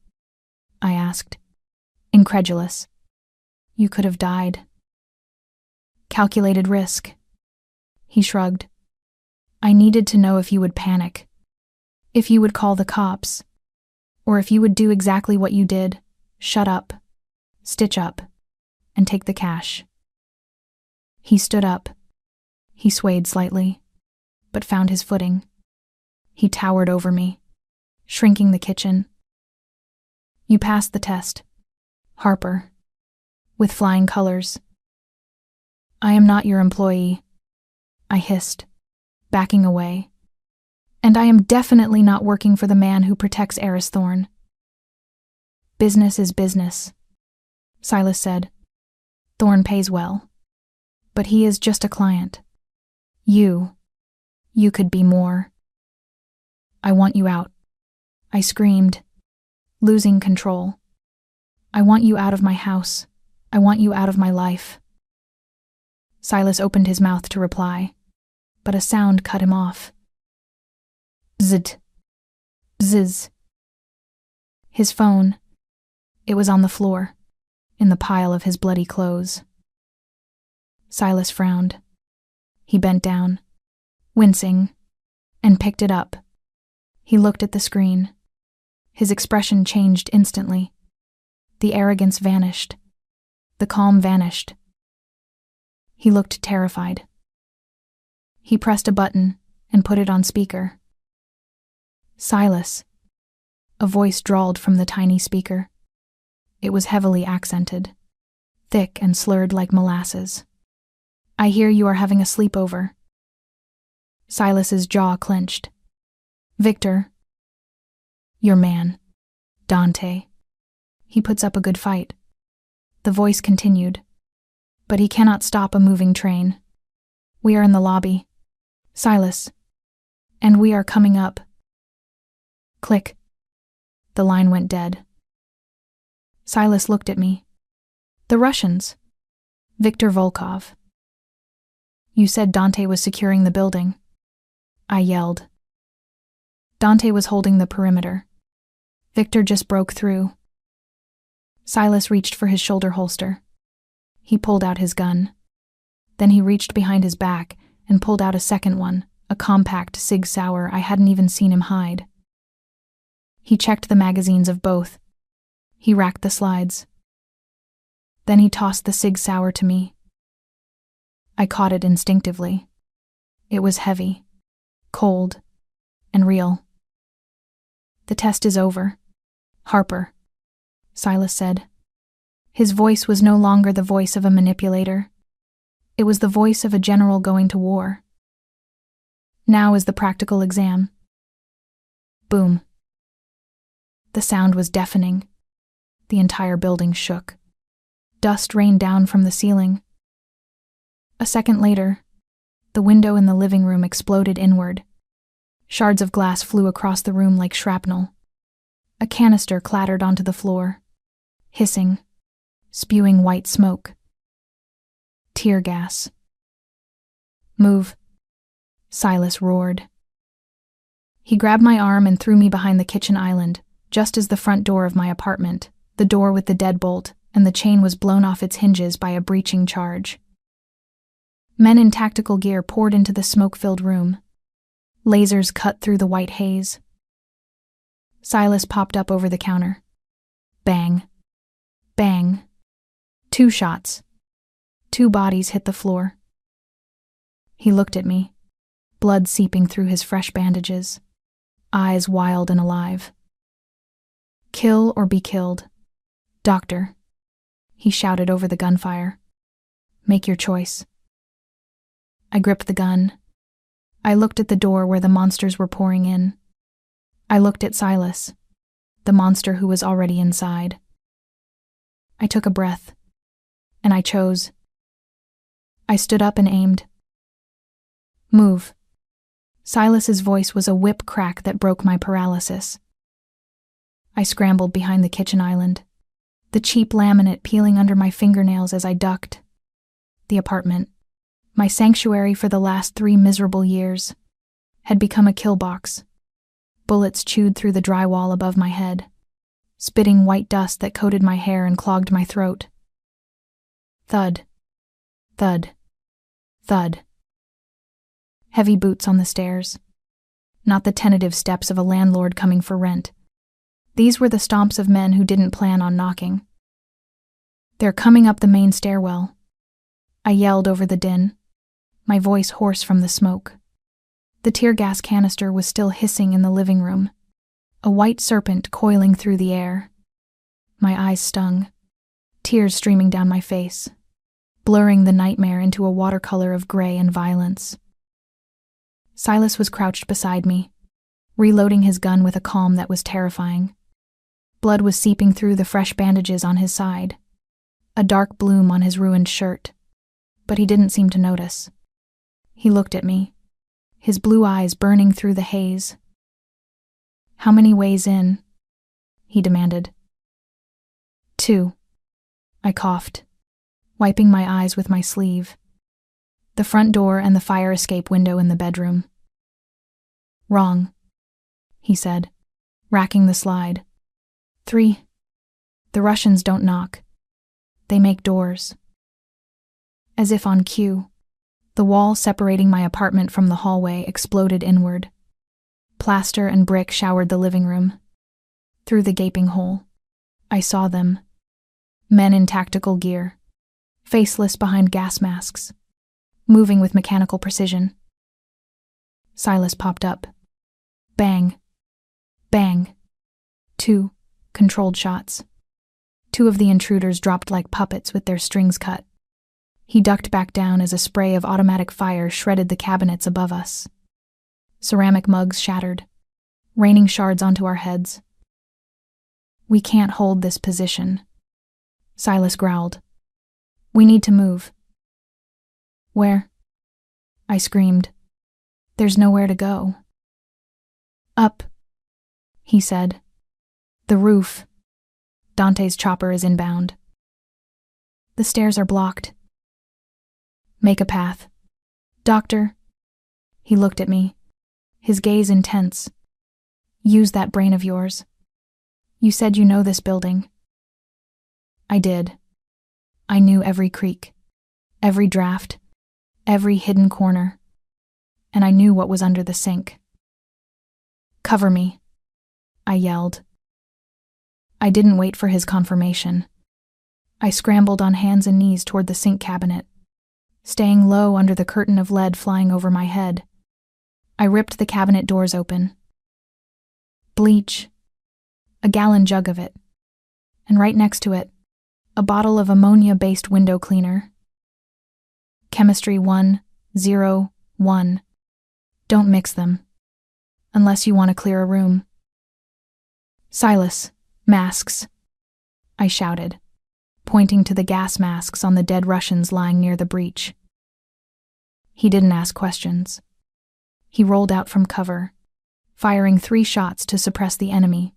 A: I asked, incredulous. "You could have died." "Calculated risk." He shrugged. "I needed to know if you would panic, if you would call the cops, or if you would do exactly what you did, shut up, stitch up, and take the cash." He stood up. He swayed slightly, but found his footing. He towered over me, shrinking the kitchen, You passed the test, Harper, with flying colors. I am not your employee, I hissed, backing away. And I am definitely not working for the man who protects Eris Thorne. Business is business, Silas said. Thorne pays well. But he is just a client. You could be more. I want you out, I screamed, losing control. I want you out of my house. I want you out of my life. Silas opened his mouth to reply, but a sound cut him off. Zd. Ziz. His phone. It was on the floor, in the pile of his bloody clothes. Silas frowned. He bent down, wincing, and picked it up. He looked at the screen. His expression changed instantly. The arrogance vanished. The calm vanished. He looked terrified. He pressed a button and put it on speaker. Silas. A voice drawled from the tiny speaker. It was heavily accented, thick and slurred like molasses. I hear you are having a sleepover. Silas's jaw clenched. Victor. Your man. Dante. He puts up a good fight. The voice continued. But he cannot stop a moving train. We are in the lobby. Silas. And we are coming up. Click. The line went dead. Silas looked at me. The Russians. Viktor Volkov. You said Dante was securing the building. I yelled. Dante was holding the perimeter. Victor just broke through. Silas reached for his shoulder holster. He pulled out his gun. Then he reached behind his back and pulled out a second one, a compact Sig Sauer I hadn't even seen him hide. He checked the magazines of both. He racked the slides. Then he tossed the Sig Sauer to me. I caught it instinctively. It was heavy, cold, and real. The test is over, Harper, Silas said. His voice was no longer the voice of a manipulator. It was the voice of a general going to war. Now is the practical exam. Boom. The sound was deafening. The entire building shook. Dust rained down from the ceiling. A second later, the window in the living room exploded inward. Shards of glass flew across the room like shrapnel. A canister clattered onto the floor, hissing, spewing white smoke. Tear gas. Move, Silas roared. He grabbed my arm and threw me behind the kitchen island, just as the front door of my apartment, the door with the deadbolt, and the chain was blown off its hinges by a breaching charge. Men in tactical gear poured into the smoke-filled room. Lasers cut through the white haze. Silas popped up over the counter. Bang. Bang. 2 shots. 2 bodies hit the floor. He looked at me, blood seeping through his fresh bandages, eyes wild and alive. Kill or be killed. Doctor, he shouted over the gunfire. Make your choice. I gripped the gun. I looked at the door where the monsters were pouring in. I looked at Silas, the monster who was already inside. I took a breath, and I chose. I stood up and aimed. Move. Silas's voice was a whip crack that broke my paralysis. I scrambled behind the kitchen island, the cheap laminate peeling under my fingernails as I ducked. The apartment, my sanctuary for the last 3 miserable years, had become a kill box. Bullets chewed through the drywall above my head, spitting white dust that coated my hair and clogged my throat. Thud. Thud. Thud. Heavy boots on the stairs. Not the tentative steps of a landlord coming for rent. These were the stomps of men who didn't plan on knocking. They're coming up the main stairwell. I yelled over the din, my voice hoarse from the smoke. The tear gas canister was still hissing in the living room, a white serpent coiling through the air. My eyes stung, tears streaming down my face, blurring the nightmare into a watercolor of gray and violence. Silas was crouched beside me, reloading his gun with a calm that was terrifying. Blood was seeping through the fresh bandages on his side, a dark bloom on his ruined shirt, but he didn't seem to notice. He looked at me, his blue eyes burning through the haze. "How many ways in?" he demanded. "2." I coughed, wiping my eyes with my sleeve. "The front door and the fire escape window in the bedroom." "Wrong," he said, racking the slide. 3. The Russians don't knock. They make doors." As if on cue, the wall separating my apartment from the hallway exploded inward. Plaster and brick showered the living room. Through the gaping hole, I saw them. Men in tactical gear, faceless behind gas masks, moving with mechanical precision. Silas popped up. Bang. Bang. 2 controlled shots. 2 of the intruders dropped like puppets with their strings cut. He ducked back down as a spray of automatic fire shredded the cabinets above us. Ceramic mugs shattered, raining shards onto our heads. "We can't hold this position," Silas growled. "We need to move." "Where?" I screamed. "There's nowhere to go." "Up," he said. "The roof. Dante's chopper is inbound." "The stairs are blocked." "Make a path." "Doctor." He looked at me, his gaze intense. "Use that brain of yours. You said you know this building." I did. I knew every creak, every draft, every hidden corner, and I knew what was under the sink. "Cover me," I yelled. I didn't wait for his confirmation. I scrambled on hands and knees toward the sink cabinet, staying low under the curtain of lead flying over my head. I ripped the cabinet doors open. Bleach. A gallon jug of it. And right next to it, a bottle of ammonia-based window cleaner. Chemistry 101. Don't mix them. Unless you want to clear a room. "Silas, masks," I shouted, pointing to the gas masks on the dead Russians lying near the breach. He didn't ask questions. He rolled out from cover, firing 3 shots to suppress the enemy,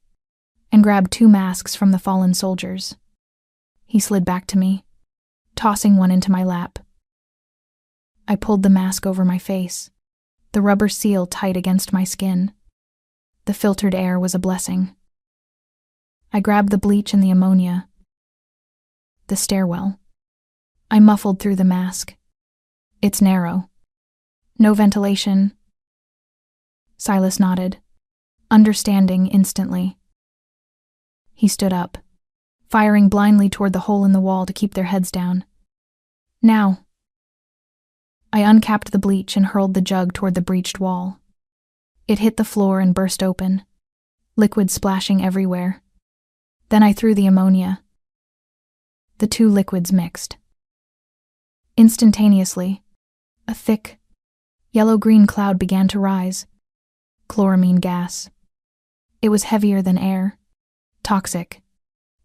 A: and grabbed 2 masks from the fallen soldiers. He slid back to me, tossing one into my lap. I pulled the mask over my face, the rubber seal tight against my skin. The filtered air was a blessing. I grabbed the bleach and the ammonia. The stairwell. I muffled through the mask. It's narrow. No ventilation. Silas nodded, understanding instantly. He stood up, firing blindly toward the hole in the wall to keep their heads down. "Now." I uncapped the bleach and hurled the jug toward the breached wall. It hit the floor and burst open, liquid splashing everywhere. Then I threw the ammonia. The 2 liquids mixed. Instantaneously, a thick, yellow-green cloud began to rise. Chloramine gas. It was heavier than air, toxic,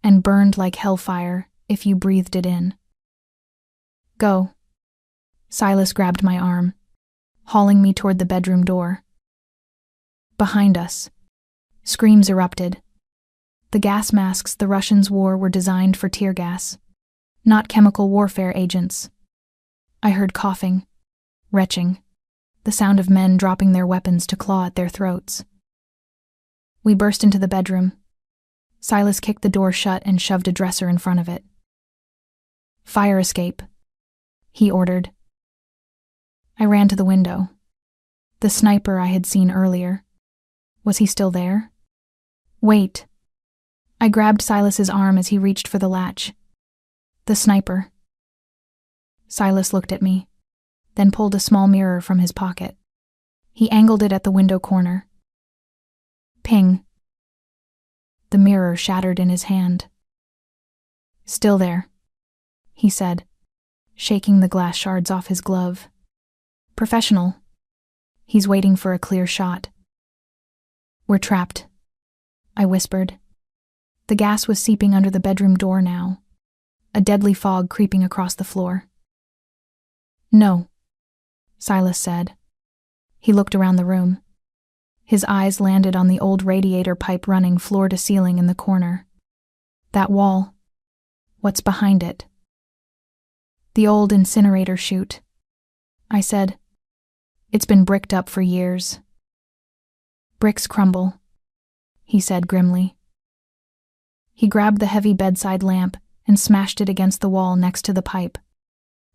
A: and burned like hellfire if you breathed it in. "Go." Silas grabbed my arm, hauling me toward the bedroom door. Behind us, screams erupted. The gas masks the Russians wore were designed for tear gas, not chemical warfare agents. I heard coughing, retching, the sound of men dropping their weapons to claw at their throats. We burst into the bedroom. Silas kicked the door shut and shoved a dresser in front of it. "Fire escape," he ordered. I ran to the window. The sniper I had seen earlier. Was he still there? "Wait." I grabbed Silas's arm as he reached for the latch. "The sniper." Silas looked at me, then pulled a small mirror from his pocket. He angled it at the window corner. Ping. The mirror shattered in his hand. Still there, he said, shaking the glass shards off his glove. Professional. He's waiting for a clear shot. We're trapped, I whispered. The gas was seeping under the bedroom door now, a deadly fog creeping across the floor. No, Silas said. He looked around the room. His eyes landed on the old radiator pipe running floor to ceiling in the corner. That wall. What's behind it? The old incinerator chute, I said. It's been bricked up for years. Bricks crumble, he said grimly. He grabbed the heavy bedside lamp and smashed it against the wall next to the pipe.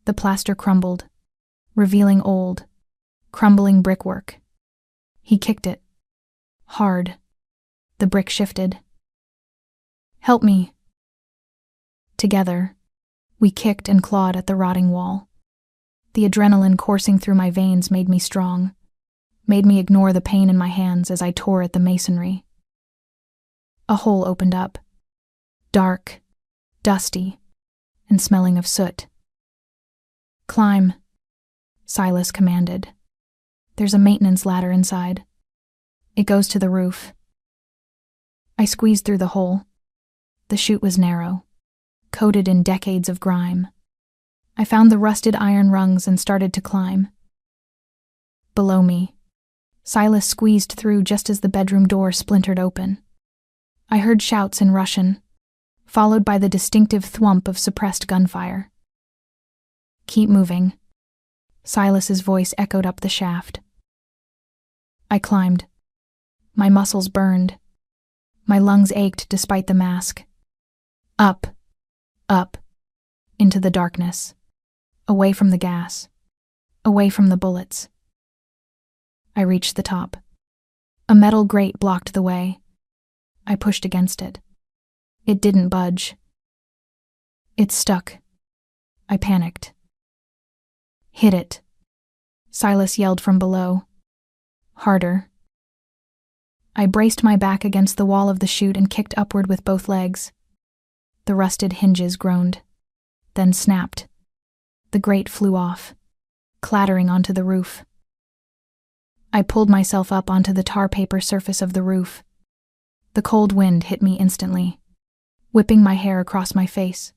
A: The plaster crumbled, revealing old, crumbling brickwork. He kicked it. Hard. The brick shifted. Help me. Together, we kicked and clawed at the rotting wall. The adrenaline coursing through my veins made me strong, made me ignore the pain in my hands as I tore at the masonry. A hole opened up, dark, dusty, and smelling of soot. Climb, Silas commanded. There's a maintenance ladder inside. It goes to the roof. I squeezed through the hole. The chute was narrow, coated in decades of grime. I found the rusted iron rungs and started to climb. Below me, Silas squeezed through just as the bedroom door splintered open. I heard shouts in Russian, followed by the distinctive thwump of suppressed gunfire. Keep moving. Silas's voice echoed up the shaft. I climbed. My muscles burned. My lungs ached despite the mask. Up, into the darkness. Away from the gas. Away from the bullets. I reached the top. A metal grate blocked the way. I pushed against it. It didn't budge. It stuck. I panicked. Hit it. Silas yelled from below. Harder. I braced my back against the wall of the chute and kicked upward with both legs. The rusted hinges groaned, then snapped. The grate flew off, clattering onto the roof. I pulled myself up onto the tar paper surface of the roof. The cold wind hit me instantly, whipping my hair across my face.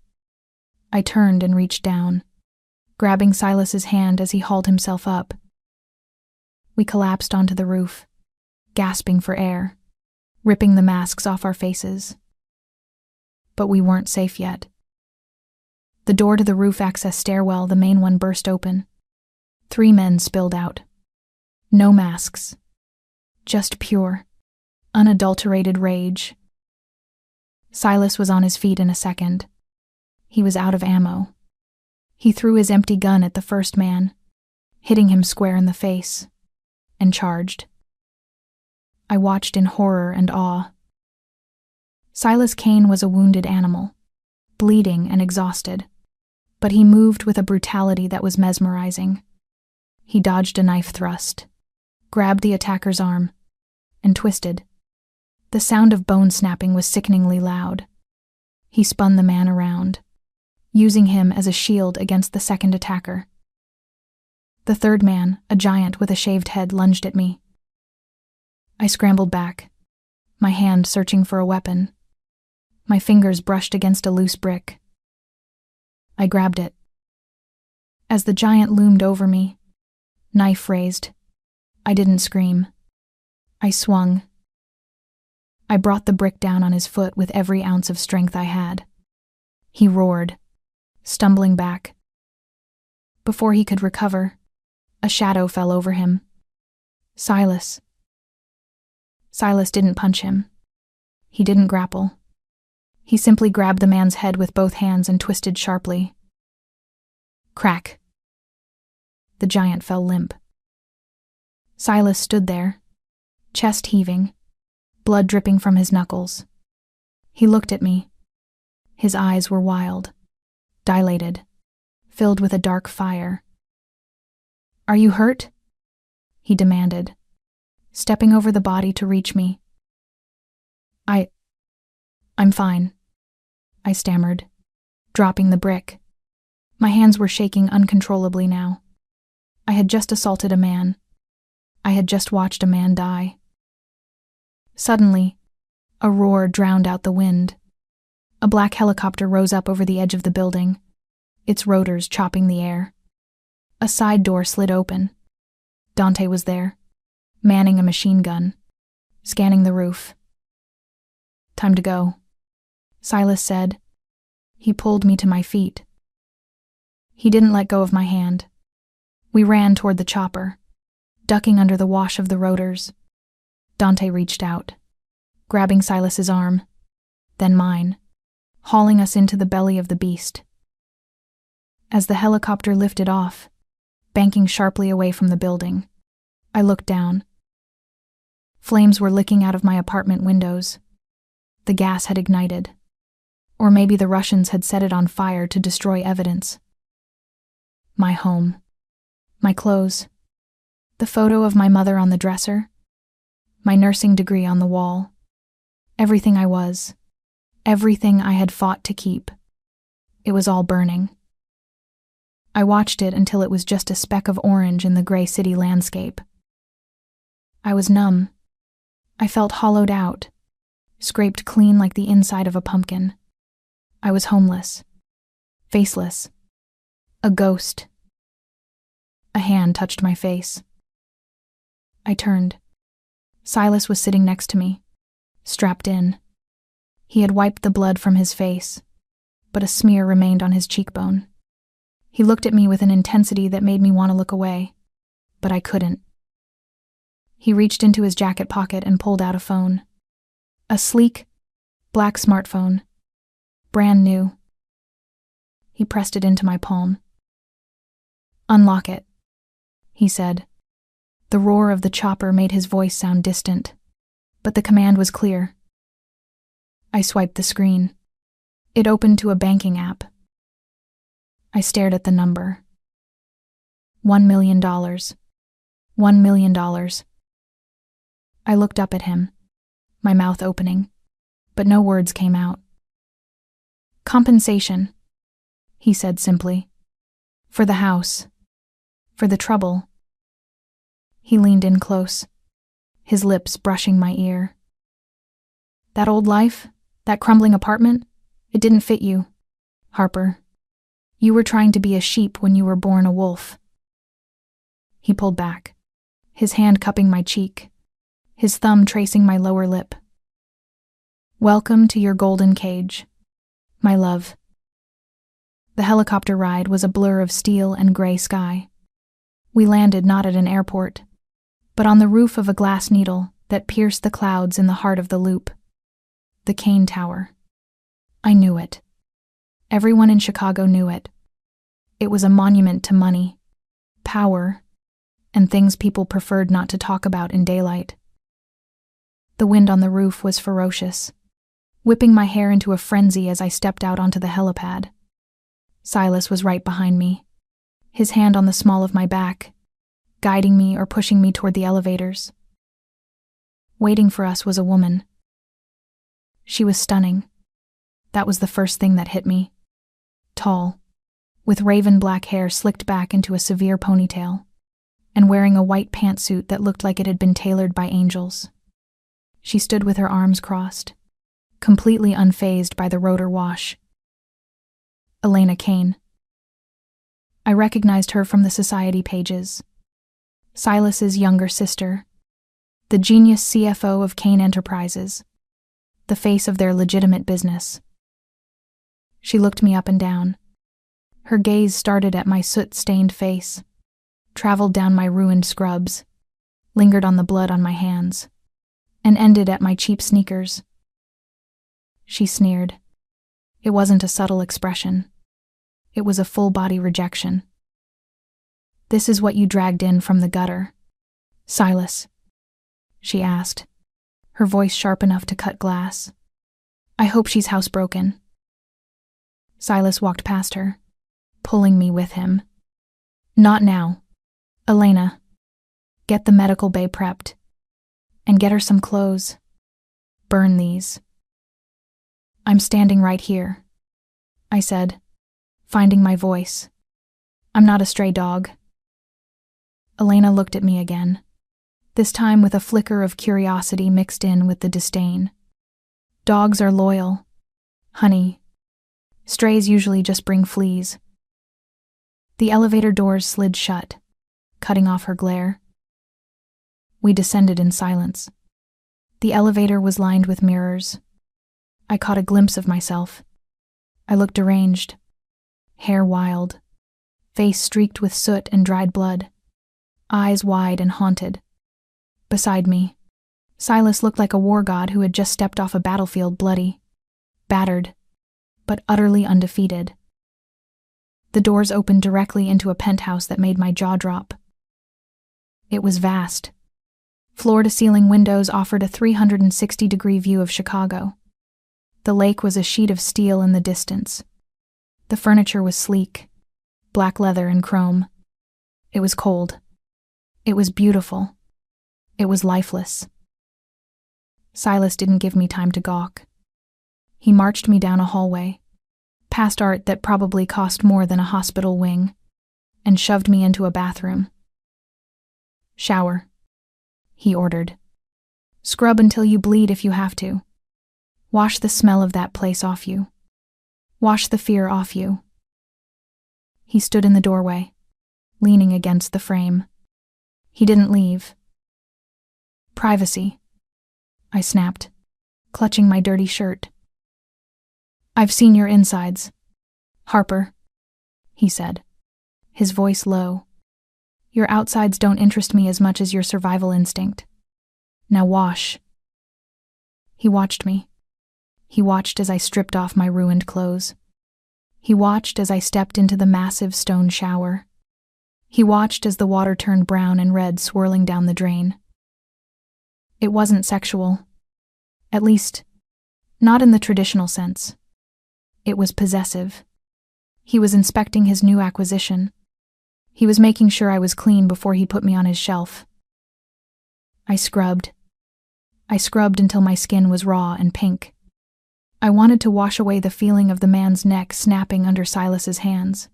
A: I turned and reached down, grabbing Silas's hand as he hauled himself up. We collapsed onto the roof, gasping for air, ripping the masks off our faces. But we weren't safe yet. The door to the roof access stairwell, the main one, burst open. 3 men spilled out. No masks. Just pure, unadulterated rage. Silas was on his feet in a second. He was out of ammo. He threw his empty gun at the first man, hitting him square in the face, and charged. I watched in horror and awe. Silas Kane was a wounded animal, bleeding and exhausted, but he moved with a brutality that was mesmerizing. He dodged a knife thrust, grabbed the attacker's arm, and twisted. The sound of bone snapping was sickeningly loud. He spun the man around, using him as a shield against the second attacker. The third man, a giant with a shaved head, lunged at me. I scrambled back, my hand searching for a weapon. My fingers brushed against a loose brick. I grabbed it. As the giant loomed over me, knife raised, I didn't scream. I swung. I brought the brick down on his foot with every ounce of strength I had. He roared, stumbling back. Before he could recover, a shadow fell over him. Silas. Silas didn't punch him. He didn't grapple. He simply grabbed the man's head with both hands and twisted sharply. Crack. The giant fell limp. Silas stood there, chest heaving, blood dripping from his knuckles. He looked at me. His eyes were wild, dilated, filled with a dark fire. Are you hurt? He demanded, stepping over the body to reach me. I'm fine, I stammered. dropping the brick. My hands were shaking uncontrollably now. I had just assaulted a man. I had just watched a man die. Suddenly, a roar drowned out the wind. A black helicopter rose up over the edge of the building, its rotors chopping the air. A side door slid open. Dante was there, manning a machine gun, scanning the roof. "Time to go," Silas said. He pulled me to my feet. He didn't let go of my hand. We ran toward the chopper, ducking under the wash of the rotors. Dante reached out, grabbing Silas's arm, then mine, hauling us into the belly of the beast. As the helicopter lifted off, banking sharply away from the building, I looked down. Flames were licking out of my apartment windows. The gas had ignited. Or maybe the Russians had set it on fire to destroy evidence. My home. My clothes. The photo of my mother on the dresser. My nursing degree on the wall. Everything I was. Everything I had fought to keep. It was all burning. I watched it until it was just a speck of orange in the gray city landscape. I was numb. I felt hollowed out, scraped clean like the inside of a pumpkin. I was homeless, faceless, a ghost. A hand touched my face. I turned. Silas was sitting next to me, strapped in. He had wiped the blood from his face, but a smear remained on his cheekbone. He looked at me with an intensity that made me want to look away, but I couldn't. He reached into his jacket pocket and pulled out a phone. A sleek, black smartphone. Brand new. He pressed it into my palm. "Unlock it," he said. The roar of the chopper made his voice sound distant, but the command was clear. I swiped the screen. It opened to a banking app. I stared at the number. $1 million. $1 million. I looked up at him, my mouth opening, but no words came out. "Compensation," he said simply. "For the house. For the trouble." He leaned in close, his lips brushing my ear. "That old life, that crumbling apartment, it didn't fit you, Harper. You were trying to be a sheep when you were born a wolf." He pulled back, his hand cupping my cheek, his thumb tracing my lower lip. "Welcome to your golden cage, my love." The helicopter ride was a blur of steel and gray sky. We landed not at an airport, but on the roof of a glass needle that pierced the clouds in the heart of the loop. The Kane Tower. I knew it. Everyone in Chicago knew it. It was a monument to money, power, and things people preferred not to talk about in daylight. The wind on the roof was ferocious, whipping my hair into a frenzy as I stepped out onto the helipad. Silas was right behind me, his hand on the small of my back, guiding me or pushing me toward the elevators. Waiting for us was a woman. She was stunning. That was the first thing that hit me. Tall, with raven black hair slicked back into a severe ponytail, and wearing a white pantsuit that looked like it had been tailored by angels. She stood with her arms crossed, completely unfazed by the rotor wash. Elena Kane. I recognized her from the society pages. Silas's younger sister, the genius CFO of Kane Enterprises, the face of their legitimate business. She looked me up and down. Her gaze started at my soot-stained face, traveled down my ruined scrubs, lingered on the blood on my hands, and ended at my cheap sneakers. She sneered. It wasn't a subtle expression. It was a full-body rejection. "This is what you dragged in from the gutter, Silas?" she asked, her voice sharp enough to cut glass. "I hope she's housebroken." Silas walked past her, pulling me with him. "Not now. Elena, get the medical bay prepped. And get her some clothes. Burn these." "I'm standing right here," I said, finding my voice. I'm not a stray dog. Elena looked at me again, this time with a flicker of curiosity mixed in with the disdain. Dogs are loyal, honey. Strays usually just bring fleas. The elevator doors slid shut, cutting off her glare. We descended in silence. The elevator was lined with mirrors. I caught a glimpse of myself. I looked deranged, hair wild, face streaked with soot and dried blood, eyes wide and haunted. Beside me, Silas looked like a war god who had just stepped off a battlefield bloody, battered, but utterly undefeated. The doors opened directly into a penthouse that made my jaw drop. It was vast. Floor-to-ceiling windows offered a 360-degree view of Chicago. The lake was a sheet of steel in the distance. The furniture was sleek, black leather and chrome. It was cold. It was beautiful. It was lifeless. Silas didn't give me time to gawk. He marched me down a hallway, past art that probably cost more than a hospital wing, and shoved me into a bathroom. Shower, he ordered. Scrub until you bleed if you have to. Wash the smell of that place off you. Wash the fear off you. He stood in the doorway, leaning against the frame. He didn't leave. Privacy, I snapped, clutching my dirty shirt. I've seen your insides, Harper, he said, his voice low. Your outsides don't interest me as much as your survival instinct. Now wash. He watched me. He watched as I stripped off my ruined clothes. He watched as I stepped into the massive stone shower. He watched as the water turned brown and red swirling down the drain. It wasn't sexual. At least, not in the traditional sense. It was possessive. He was inspecting his new acquisition. He was making sure I was clean before he put me on his shelf. I scrubbed. I scrubbed until my skin was raw and pink. I wanted to wash away the feeling of the man's neck snapping under Silas's hands.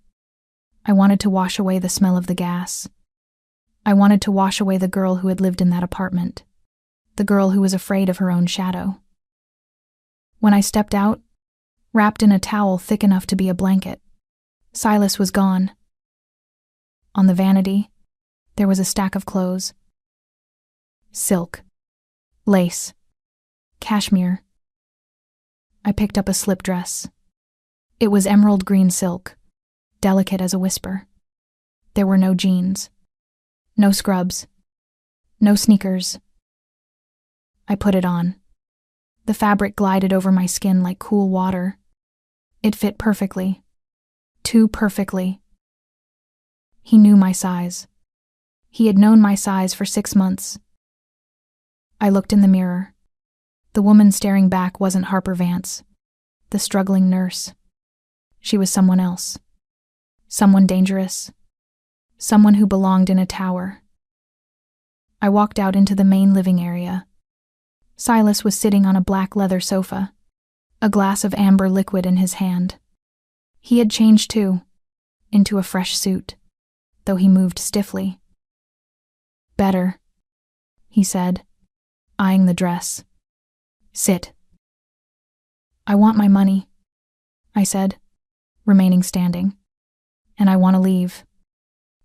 A: I wanted to wash away the smell of the gas. I wanted to wash away the girl who had lived in that apartment, the girl who was afraid of her own shadow. When I stepped out, wrapped in a towel thick enough to be a blanket, Silas was gone. On the vanity, there was a stack of clothes. Silk, lace, cashmere. I picked up a slip dress. It was emerald green silk, delicate as a whisper. There were no jeans, no scrubs, no sneakers. I put it on. The fabric glided over my skin like cool water. It fit perfectly. Too perfectly. He knew my size. He had known my size for 6 months. I looked in the mirror. The woman staring back wasn't Harper Vance, the struggling nurse. She was someone else. Someone dangerous. Someone who belonged in a tower. I walked out into the main living area. Silas was sitting on a black leather sofa, a glass of amber liquid in his hand. He had changed too, into a fresh suit, though he moved stiffly. Better, he said, eyeing the dress. Sit. I want my money, I said, remaining standing. And I want to leave.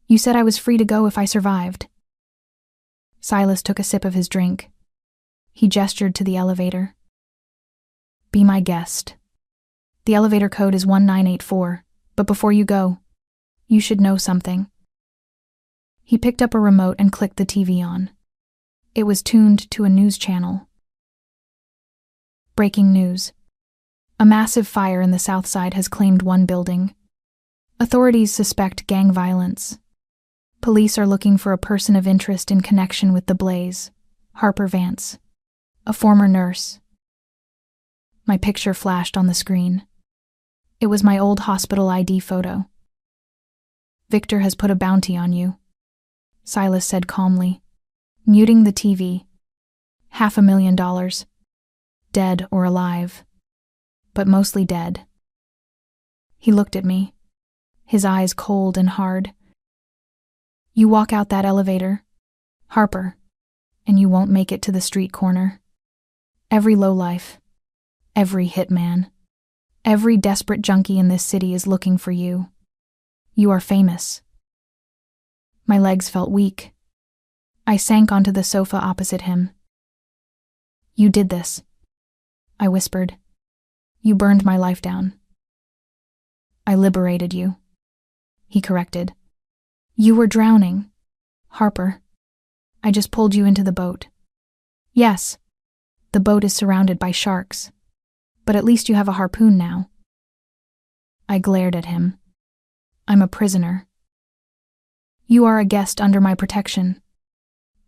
A: You said I was free to go if I survived. Silas took a sip of his drink. He gestured to the elevator. Be my guest. The elevator code is 1984, but before you go, you should know something. He picked up a remote and clicked the TV on. It was tuned to a news channel. Breaking news. A massive fire in the South Side has claimed one building. Authorities suspect gang violence. Police are looking for a person of interest in connection with the blaze, Harper Vance, a former nurse. My picture flashed on the screen. It was my old hospital ID photo. Victor has put a bounty on you, Silas said calmly, muting the TV. $500,000. Dead or alive. But mostly dead. He looked at me, his eyes cold and hard. You walk out that elevator, Harper, and you won't make it to the street corner. Every lowlife, every hitman, every desperate junkie in this city is looking for you. You are famous. My legs felt weak. I sank onto the sofa opposite him. You did this, I whispered. You burned my life down. I liberated you, he corrected. You were drowning, Harper. I just pulled you into the boat. Yes, the boat is surrounded by sharks, but at least you have a harpoon now. I glared at him. I'm a prisoner. You are a guest under my protection.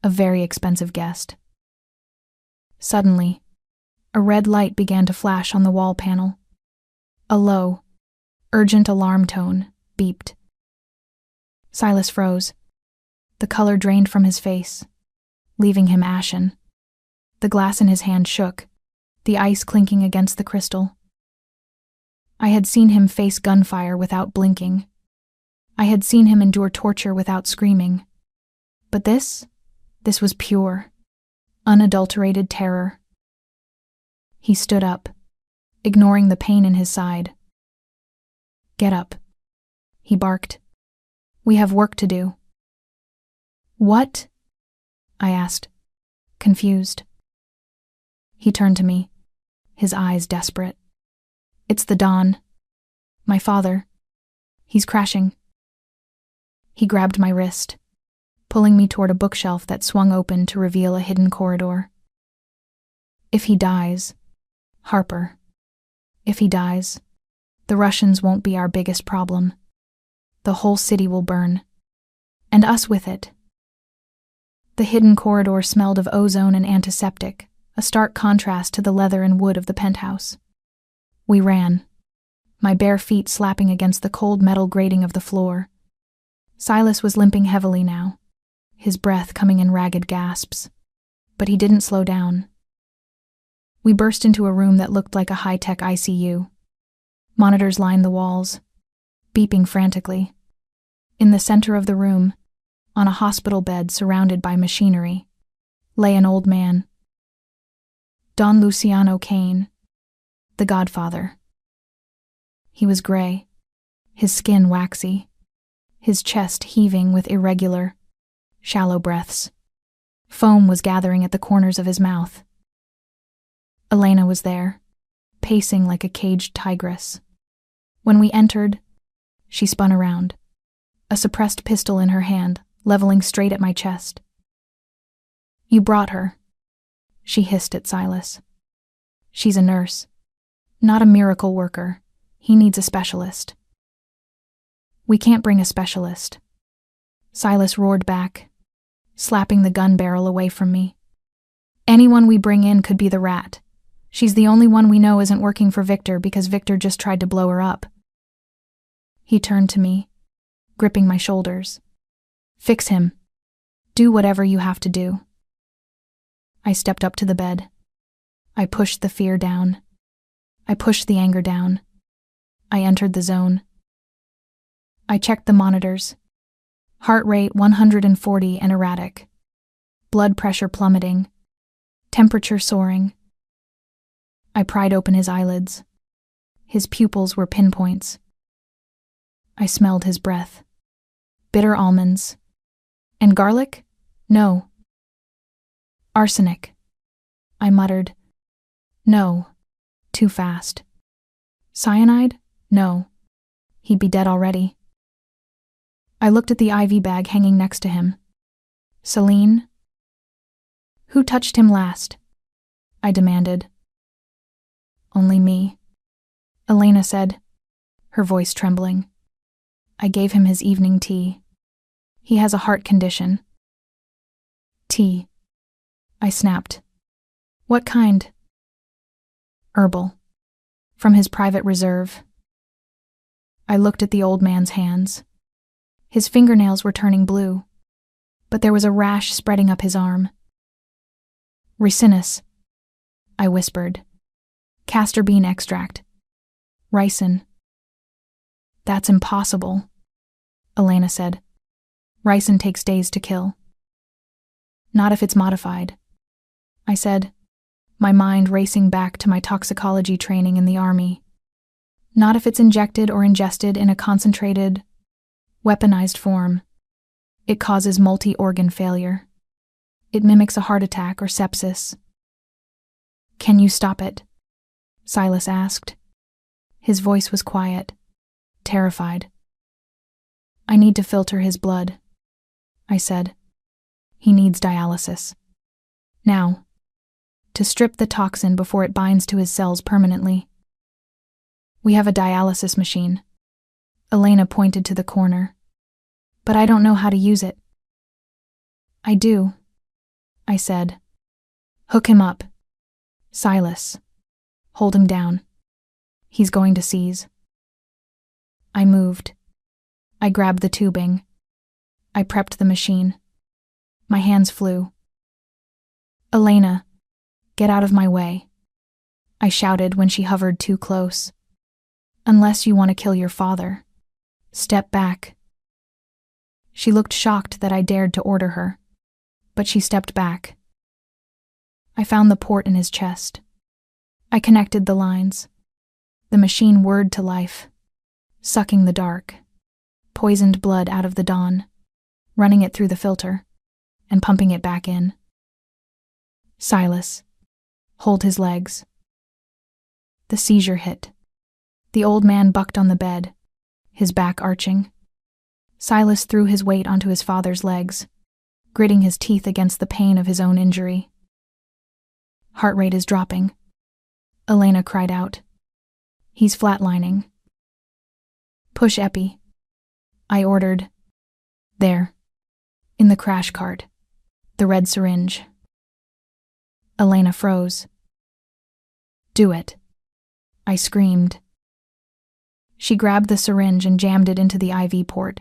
A: A very expensive guest. Suddenly, a red light began to flash on the wall panel. A low, urgent alarm tone beeped. Silas froze. The color drained from his face, leaving him ashen. The glass in his hand shook, the ice clinking against the crystal. I had seen him face gunfire without blinking. I had seen him endure torture without screaming. But this was pure, unadulterated terror. He stood up, ignoring the pain in his side. Get up, he barked. We have work to do. What? I asked, confused. He turned to me, his eyes desperate. It's the dawn. My father. He's crashing. He grabbed my wrist, pulling me toward a bookshelf that swung open to reveal a hidden corridor. If he dies, Harper, if he dies, the Russians won't be our biggest problem. The whole city will burn, and us with it. The hidden corridor smelled of ozone and antiseptic, a stark contrast to the leather and wood of the penthouse. We ran, my bare feet slapping against the cold metal grating of the floor. Silas was limping heavily now, his breath coming in ragged gasps, but he didn't slow down. We burst into a room that looked like a high-tech ICU. Monitors lined the walls, beeping frantically. In the center of the room, on a hospital bed surrounded by machinery, lay an old man. Don Luciano Kane, the Godfather. He was gray, his skin waxy, his chest heaving with irregular, shallow breaths. Foam was gathering at the corners of his mouth. Elena was there, pacing like a caged tigress. When we entered, she spun around, a suppressed pistol in her hand, leveling straight at my chest. You brought her, she hissed at Silas. She's a nurse, not a miracle worker. He needs a specialist. We can't bring a specialist, Silas roared back, slapping the gun barrel away from me. Anyone we bring in could be the rat. She's the only one we know isn't working for Victor because Victor just tried to blow her up. He turned to me, gripping my shoulders. Fix him. Do whatever you have to do. I stepped up to the bed. I pushed the fear down. I pushed the anger down. I entered the zone. I checked the monitors. Heart rate 140 and erratic. Blood pressure plummeting. Temperature soaring. I pried open his eyelids. His pupils were pinpoints. I smelled his breath. Bitter almonds. And garlic? No. Arsenic. I muttered. No. Too fast. Cyanide? No. He'd be dead already. I looked at the IV bag hanging next to him. Celine? Who touched him last? I demanded. Only me, Elena said, her voice trembling. I gave him his evening tea. He has a heart condition. Tea, I snapped. What kind? Herbal. From his private reserve. I looked at the old man's hands. His fingernails were turning blue, but there was a rash spreading up his arm. Ricinus, I whispered. Castor bean extract. Ricin. That's impossible, Elena said. Ricin takes days to kill. Not if it's modified, I said, my mind racing back to my toxicology training in the army. Not if it's injected or ingested in a concentrated, weaponized form. It causes multi-organ failure. It mimics a heart attack or sepsis. Can you stop it? Silas asked. His voice was quiet, terrified. I need to filter his blood, I said. He needs dialysis. Now. To strip the toxin before it binds to his cells permanently. We have a dialysis machine. Elena pointed to the corner. But I don't know how to use it. I do, I said. Hook him up. Silas. Hold him down. He's going to seize. I moved. I grabbed the tubing. I prepped the machine. My hands flew. Elena, get out of my way, I shouted when she hovered too close. Unless you want to kill your father. Step back. She looked shocked that I dared to order her, but she stepped back. I found the port in his chest. I connected the lines. The machine whirred to life, sucking the dark, poisoned blood out of the dawn, running it through the filter, and pumping it back in. Silas, hold his legs. The seizure hit. The old man bucked on the bed, his back arching. Silas threw his weight onto his father's legs, gritting his teeth against the pain of his own injury. Heart rate is dropping. Elena cried out. He's flatlining. Push epi, I ordered. There. In the crash cart. The red syringe. Elena froze. Do it, I screamed. She grabbed the syringe and jammed it into the IV port.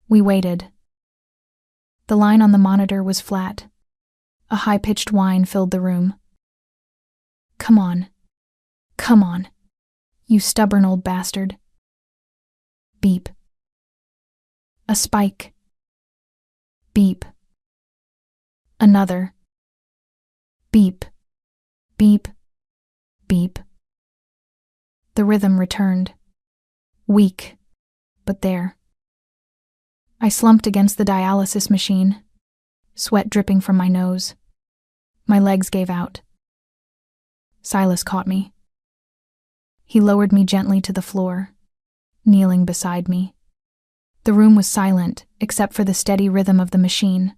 A: We waited. The line on the monitor was flat. A high-pitched whine filled the room. Come on. Come on. You stubborn old bastard. Beep. A spike. Beep. Another. Beep. Beep. Beep. The rhythm returned. Weak, but there. I slumped against the dialysis machine, sweat dripping from my nose. My legs gave out. Silas caught me. He lowered me gently to the floor, kneeling beside me. The room was silent, except for the steady rhythm of the machine.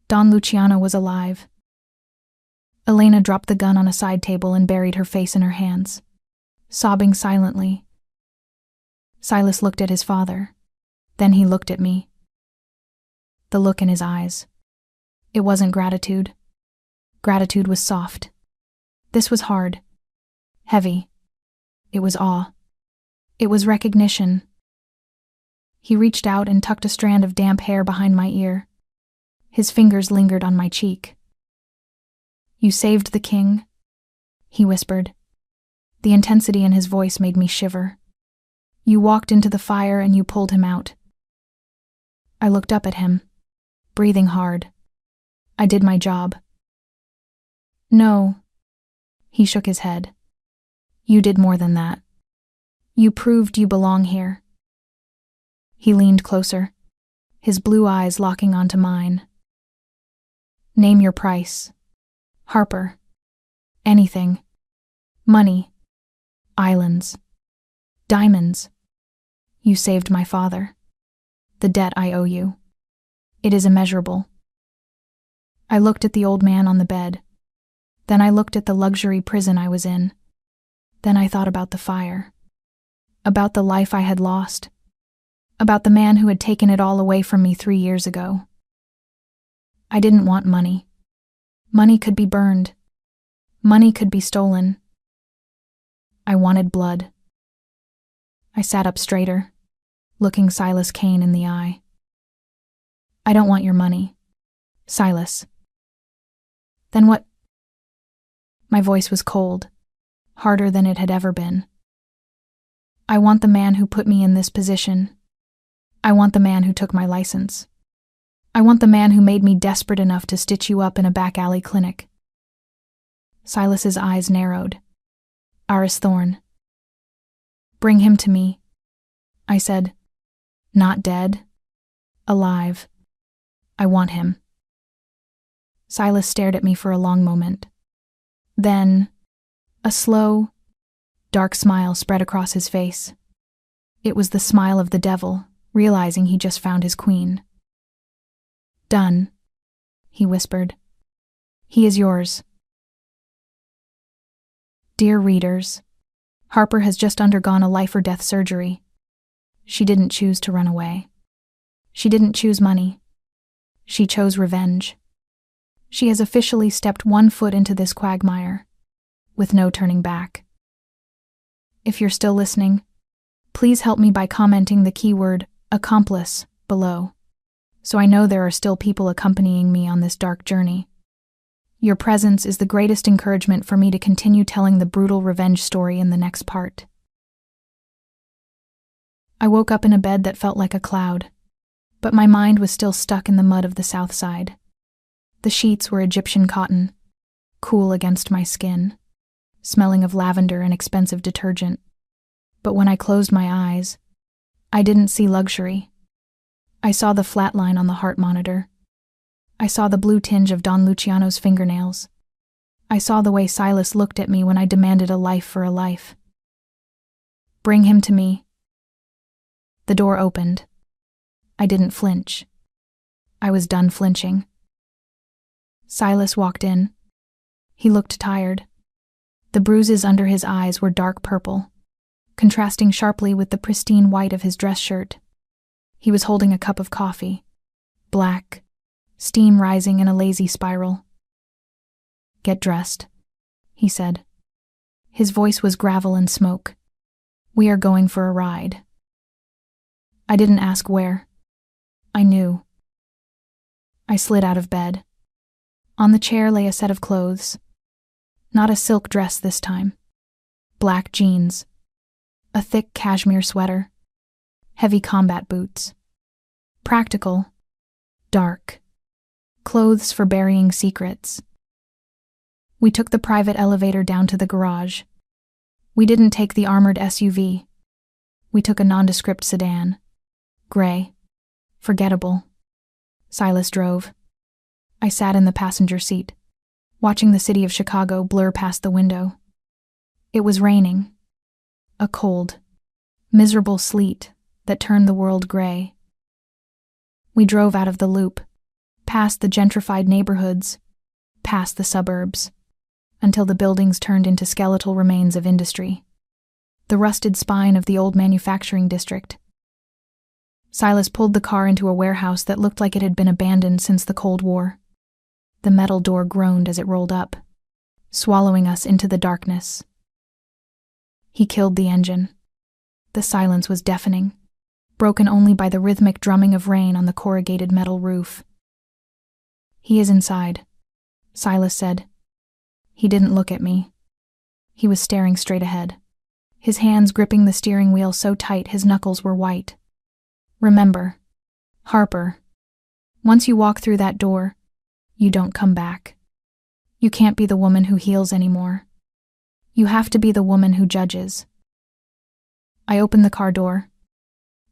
A: Don Luciano was alive. Elena dropped the gun on a side table and buried her face in her hands, sobbing silently. Silas looked at his father. Then he looked at me. The look in his eyes. It wasn't gratitude. Gratitude was soft. This was hard. Heavy. It was awe. It was recognition. He reached out and tucked a strand of damp hair behind my ear. His fingers lingered on my cheek. You saved the king, he whispered. The intensity in his voice made me shiver. You walked into the fire and you pulled him out. I looked up at him, breathing hard. I did my job. No. He shook his head. You did more than that. You proved you belong here. He leaned closer, his blue eyes locking onto mine. Name your price. Harper. Anything. Money. Islands. Diamonds. You saved my father. The debt I owe you. It is immeasurable. I looked at the old man on the bed. Then I looked at the luxury prison I was in. Then I thought about the fire. About the life I had lost. About the man who had taken it all away from me 3 years ago. I didn't want money. Money could be burned. Money could be stolen. I wanted blood. I sat up straighter, looking Silas Kane in the eye. I don't want your money, Silas. Then what? My voice was cold, harder than it had ever been. I want the man who put me in this position. I want the man who took my license. I want the man who made me desperate enough to stitch you up in a back alley clinic." Silas's eyes narrowed. "Aris Thorne." "Bring him to me," I said. "Not dead. Alive. I want him." Silas stared at me for a long moment. Then, a slow, dark smile spread across his face. It was the smile of the devil, realizing he just found his queen. "Done," he whispered. "He is yours." Dear readers, Harper has just undergone a life-or-death surgery. She didn't choose to run away. She didn't choose money. She chose revenge. She has officially stepped one foot into this quagmire, with no turning back. If you're still listening, please help me by commenting the keyword accomplice below, so I know there are still people accompanying me on this dark journey. Your presence is the greatest encouragement for me to continue telling the brutal revenge story in the next part. I woke up in a bed that felt like a cloud, but my mind was still stuck in the mud of the South Side. The sheets were Egyptian cotton, cool against my skin, smelling of lavender and expensive detergent. But when I closed my eyes, I didn't see luxury. I saw the flat line on the heart monitor. I saw the blue tinge of Don Luciano's fingernails. I saw the way Silas looked at me when I demanded a life for a life. "Bring him to me." The door opened. I didn't flinch. I was done flinching. Silas walked in. He looked tired. The bruises under his eyes were dark purple, contrasting sharply with the pristine white of his dress shirt. He was holding a cup of coffee, black, steam rising in a lazy spiral. "Get dressed," he said. His voice was gravel and smoke. "We are going for a ride." I didn't ask where. I knew. I slid out of bed. On the chair lay a set of clothes. Not a silk dress this time. Black jeans. A thick cashmere sweater. Heavy combat boots. Practical. Dark. Clothes for burying secrets. We took the private elevator down to the garage. We didn't take the armored SUV. We took a nondescript sedan. Gray. Forgettable. Silas drove. I sat in the passenger seat, watching the city of Chicago blur past the window. It was raining. A cold, miserable sleet that turned the world gray. We drove out of the loop, past the gentrified neighborhoods, past the suburbs, until the buildings turned into skeletal remains of industry, the rusted spine of the old manufacturing district. Silas pulled the car into a warehouse that looked like it had been abandoned since the Cold War. The metal door groaned as it rolled up, swallowing us into the darkness. He killed the engine. The silence was deafening, broken only by the rhythmic drumming of rain on the corrugated metal roof. "He is inside," Silas said. He didn't look at me. He was staring straight ahead, his hands gripping the steering wheel so tight his knuckles were white. "Remember, Harper, once you walk through that door, you don't come back. You can't be the woman who heals anymore. You have to be the woman who judges." I opened the car door.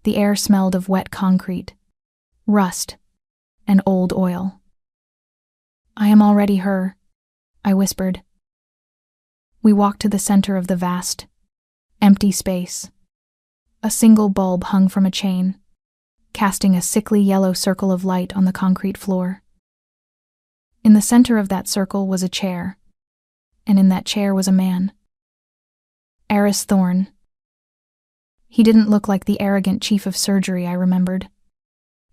A: The air smelled of wet concrete, rust, and old oil. "I am already her," I whispered. We walked to the center of the vast, empty space. A single bulb hung from a chain, casting a sickly yellow circle of light on the concrete floor. In the center of that circle was a chair, and in that chair was a man. Aris Thorne. He didn't look like the arrogant chief of surgery I remembered.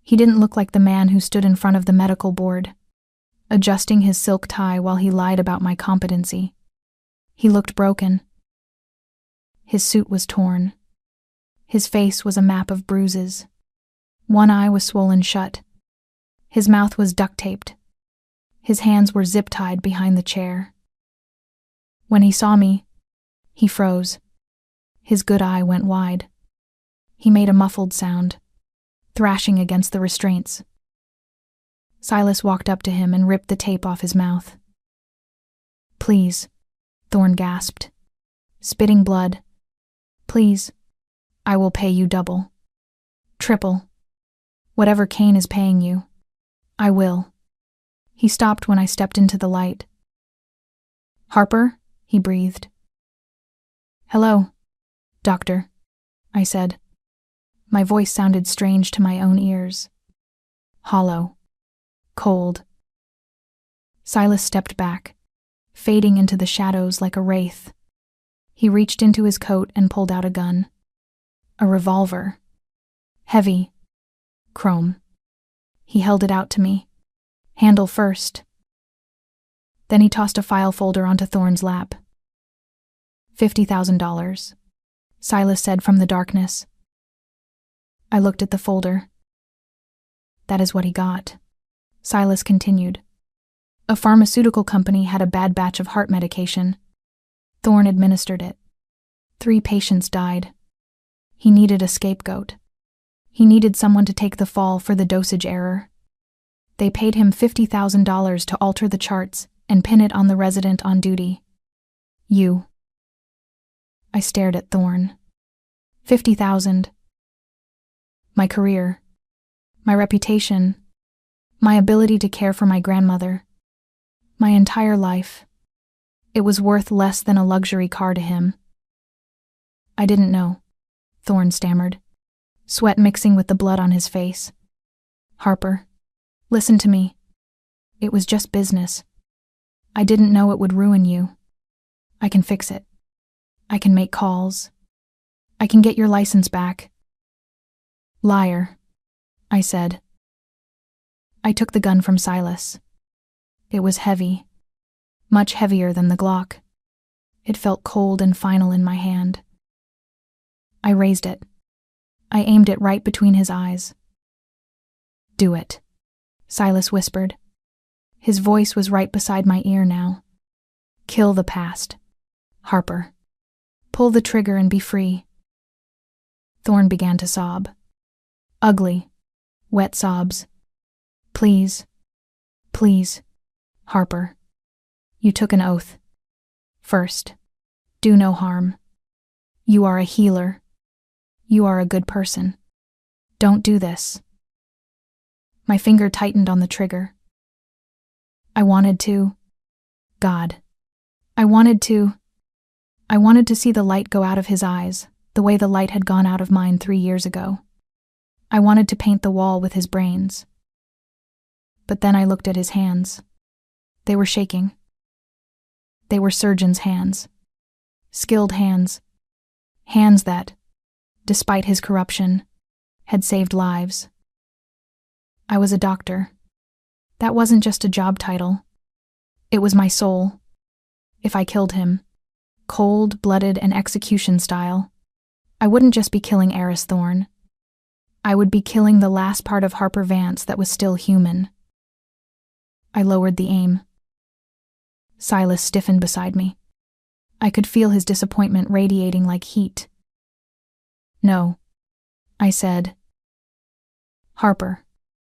A: He didn't look like the man who stood in front of the medical board, adjusting his silk tie while he lied about my competency. He looked broken. His suit was torn. His face was a map of bruises. One eye was swollen shut. His mouth was duct-taped. His hands were zip-tied behind the chair. When he saw me, he froze. His good eye went wide. He made a muffled sound, thrashing against the restraints. Silas walked up to him and ripped the tape off his mouth. "Please," Thorne gasped, spitting blood. "Please, I will pay you double. Triple. Whatever Kane is paying you. I will." He stopped when I stepped into the light. "Harper?" he breathed. "Hello, Doctor," I said. My voice sounded strange to my own ears. Hollow. Cold. Silas stepped back, fading into the shadows like a wraith. He reached into his coat and pulled out a gun. A revolver. Heavy. Chrome. He held it out to me. Handle first. Then he tossed a file folder onto Thorne's lap. $50,000, Silas said from the darkness. I looked at the folder. That is what he got. Silas continued. A pharmaceutical company had a bad batch of heart medication. Thorne administered it. 3 patients died. He needed a scapegoat. He needed someone to take the fall for the dosage error. They paid him $50,000 to alter the charts and pin it on the resident on duty. You. I stared at Thorne. 50,000. My career. My reputation. My ability to care for my grandmother. My entire life. It was worth less than a luxury car to him. I didn't know, Thorne stammered, sweat mixing with the blood on his face. Harper, listen to me. It was just business. I didn't know it would ruin you. I can fix it. I can make calls. I can get your license back. Liar, I said. I took the gun from Silas. It was heavy, much heavier than the Glock. It felt cold and final in my hand. I raised it. I aimed it right between his eyes. Do it, Silas whispered. His voice was right beside my ear now. Kill the past. Harper. Pull the trigger and be free. Thorne began to sob. Ugly, wet sobs. Please, please, Harper. You took an oath. First, do no harm. You are a healer. You are a good person. Don't do this. My finger tightened on the trigger. I wanted to. God. I wanted to see the light go out of his eyes, the way the light had gone out of mine 3 years ago. I wanted to paint the wall with his brains. But then I looked at his hands. They were shaking. They were surgeon's hands. Skilled hands. Hands that, despite his corruption, had saved lives. I was a doctor. That wasn't just a job title. It was my soul. If I killed him, cold-blooded and execution style, I wouldn't just be killing Eris Thorne. I would be killing the last part of Harper Vance that was still human. I lowered the aim. Silas stiffened beside me. I could feel his disappointment radiating like heat. No, I said. Harper,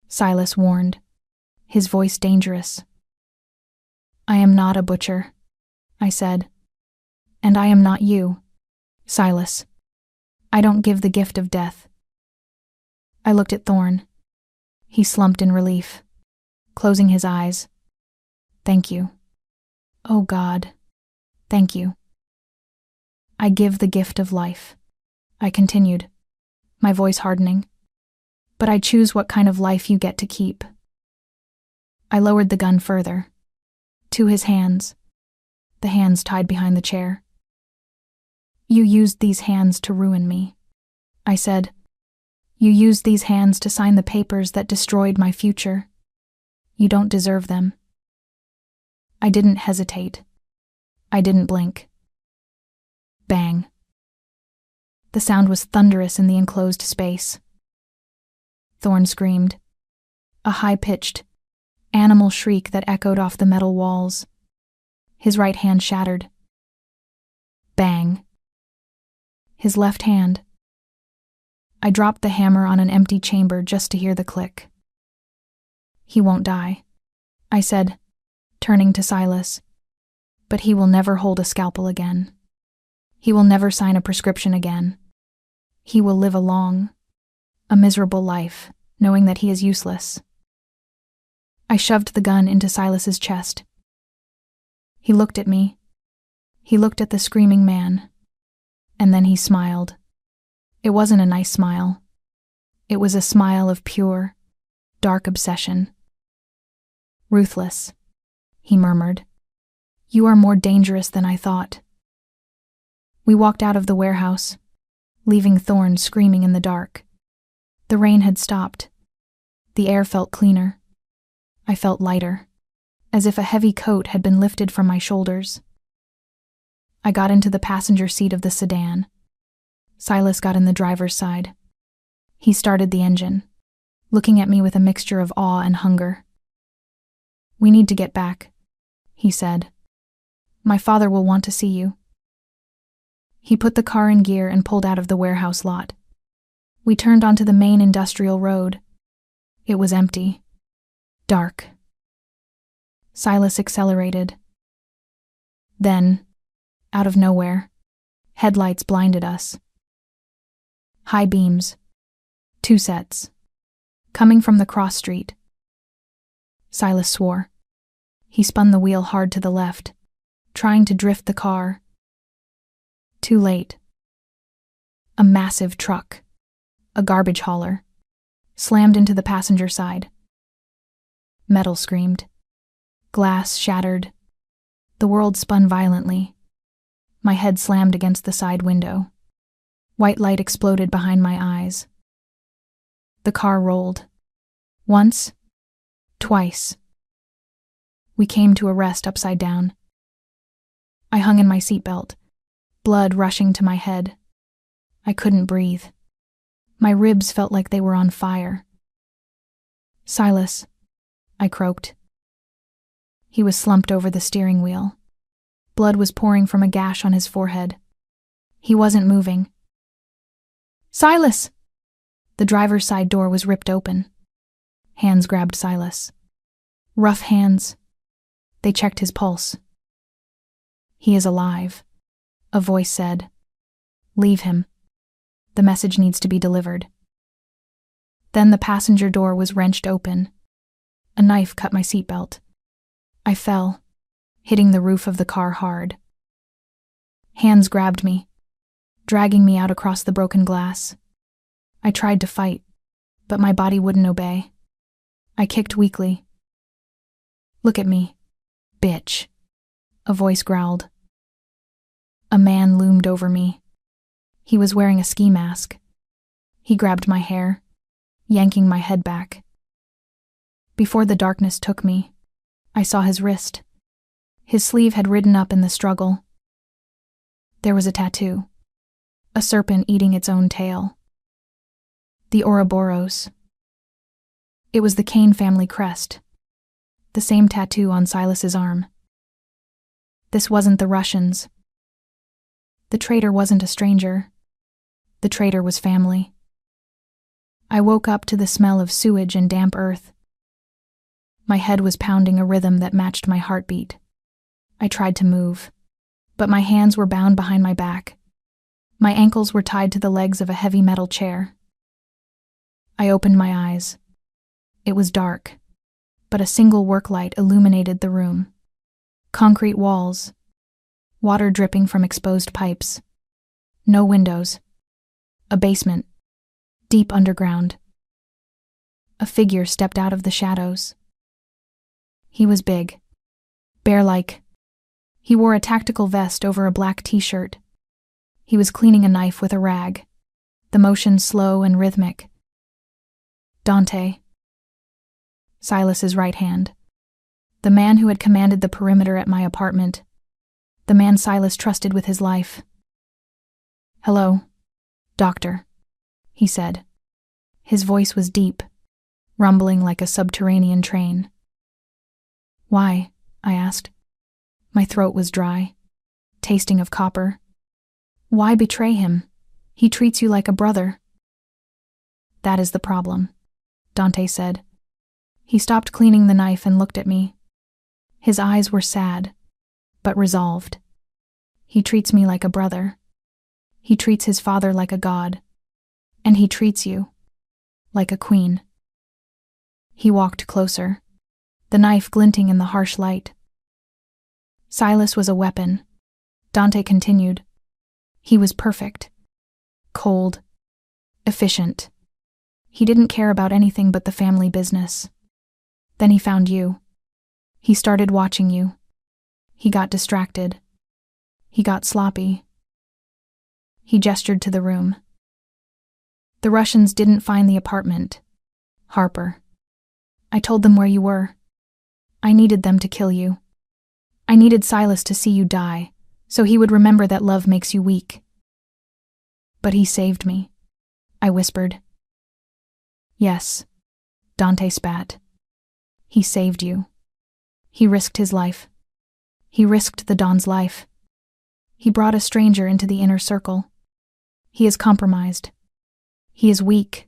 A: Silas warned, his voice dangerous. I am not a butcher, I said. And I am not you, Silas. I don't give the gift of death. I looked at Thorne. He slumped in relief, closing his eyes. Thank you. Oh God, thank you. I give the gift of life, I continued, my voice hardening. But I choose what kind of life you get to keep. I lowered the gun further, to his hands, the hands tied behind the chair. You used these hands to ruin me, I said. You used these hands to sign the papers that destroyed my future. You don't deserve them. I didn't hesitate. I didn't blink. Bang. The sound was thunderous in the enclosed space. Thorne screamed. A high-pitched, animal shriek that echoed off the metal walls. His right hand shattered. Bang. his left hand. I dropped the hammer on an empty chamber just to hear the click. He won't die, I said, turning to Silas. But he will never hold a scalpel again. He will never sign a prescription again. He will live a miserable life, knowing that he is useless. I shoved the gun into Silas's chest. He looked at me. He looked at the screaming man. And then he smiled. It wasn't a nice smile. It was a smile of pure, dark obsession. "Ruthless," he murmured. "You are more dangerous than I thought." We walked out of the warehouse, leaving Thorne screaming in the dark. The rain had stopped. The air felt cleaner. I felt lighter, as if a heavy coat had been lifted from my shoulders. I got into the passenger seat of the sedan. Silas got in the driver's side. He started the engine, looking at me with a mixture of awe and hunger. "We need to get back," he said. "My father will want to see you." He put the car in gear and pulled out of the warehouse lot. We turned onto the main industrial road. It was empty. Dark. Silas accelerated. Then, out of nowhere, headlights blinded us. High beams. 2 sets. Coming from the cross street. Silas swore. He spun the wheel hard to the left, trying to drift the car. Too late. A massive truck, a garbage hauler, slammed into the passenger side. Metal screamed. Glass shattered. The world spun violently. My head slammed against the side window. White light exploded behind my eyes. The car rolled. Once. Twice. We came to a rest upside down. I hung in my seatbelt, blood rushing to my head. I couldn't breathe. My ribs felt like they were on fire. "Silas," I croaked. He was slumped over the steering wheel. Blood was pouring from a gash on his forehead. He wasn't moving. "Silas!" The driver's side door was ripped open. Hands grabbed Silas. Rough hands. They checked his pulse. "He is alive," a voice said. "Leave him. The message needs to be delivered." Then the passenger door was wrenched open. A knife cut my seatbelt. I fell, hitting the roof of the car hard. Hands grabbed me, dragging me out across the broken glass. I tried to fight, but my body wouldn't obey. I kicked weakly. "Look at me, bitch," a voice growled. A man loomed over me. He was wearing a ski mask. He grabbed my hair, yanking my head back. Before the darkness took me, I saw his wrist. His sleeve had ridden up in the struggle. There was a tattoo. A serpent eating its own tail. The Ouroboros. It was the Kane family crest. The same tattoo on Silas's arm. This wasn't the Russians. The traitor wasn't a stranger. The traitor was family. I woke up to the smell of sewage and damp earth. My head was pounding a rhythm that matched my heartbeat. I tried to move, but my hands were bound behind my back. My ankles were tied to the legs of a heavy metal chair. I opened my eyes. It was dark, but a single work light illuminated the room. Concrete walls, water dripping from exposed pipes. No windows. A basement, deep underground. A figure stepped out of the shadows. He was big, bear-like. He wore a tactical vest over a black t-shirt. He was cleaning a knife with a rag, the motion slow and rhythmic. Dante. Silas's right hand. The man who had commanded the perimeter at my apartment. The man Silas trusted with his life. "Hello, doctor," he said. His voice was deep, rumbling like a subterranean train. "Why?" I asked. My throat was dry, tasting of copper. "Why betray him?" He treats you like a brother." "That is the problem," Dante said. He stopped cleaning the knife and looked at me. His eyes were sad, but resolved. "He treats me like a brother. He treats his father like a god. And he treats you like a queen." He walked closer, the knife glinting in the harsh light. "Silas was a weapon," Dante continued. "He was perfect. Cold. Efficient. He didn't care about anything but the family business. Then he found you. He started watching you. He got distracted. He got sloppy." He gestured to the room. "The Russians didn't find the apartment, Harper. I told them where you were. I needed them to kill you. I needed Silas to see you die, so he would remember that love makes you weak. But he saved me," I whispered. "Yes," Dante spat. "He saved you. He risked his life. He risked the Don's life. He brought a stranger into the inner circle. He is compromised. He is weak."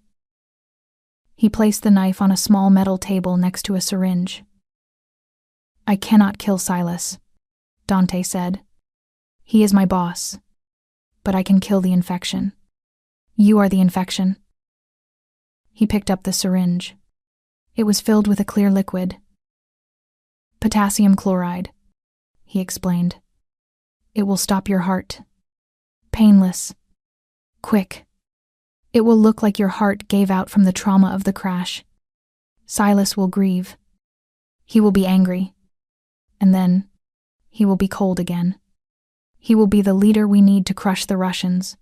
A: He placed the knife on a small metal table next to a syringe. "I cannot kill Silas," Dante said. "He is my boss. But I can kill the infection. You are the infection." He picked up the syringe. It was filled with a clear liquid. "Potassium chloride," he explained. "It will stop your heart. Painless. Quick. It will look like your heart gave out from the trauma of the crash. Silas will grieve. He will be angry. And then he will be cold again. He will be the leader we need to crush the Russians."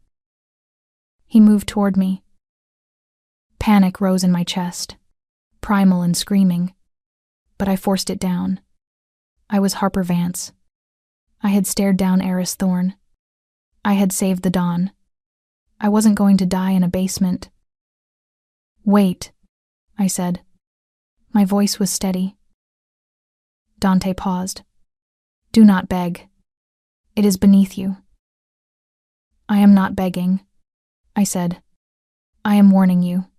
A: He moved toward me. Panic rose in my chest, primal and screaming, but I forced it down. I was Harper Vance. I had stared down Eris Thorne. I had saved the Don. I wasn't going to die in a basement. "Wait," I said. My voice was steady. Dante paused. "Do not beg. It is beneath you." "I am not begging," I said. "I am warning you."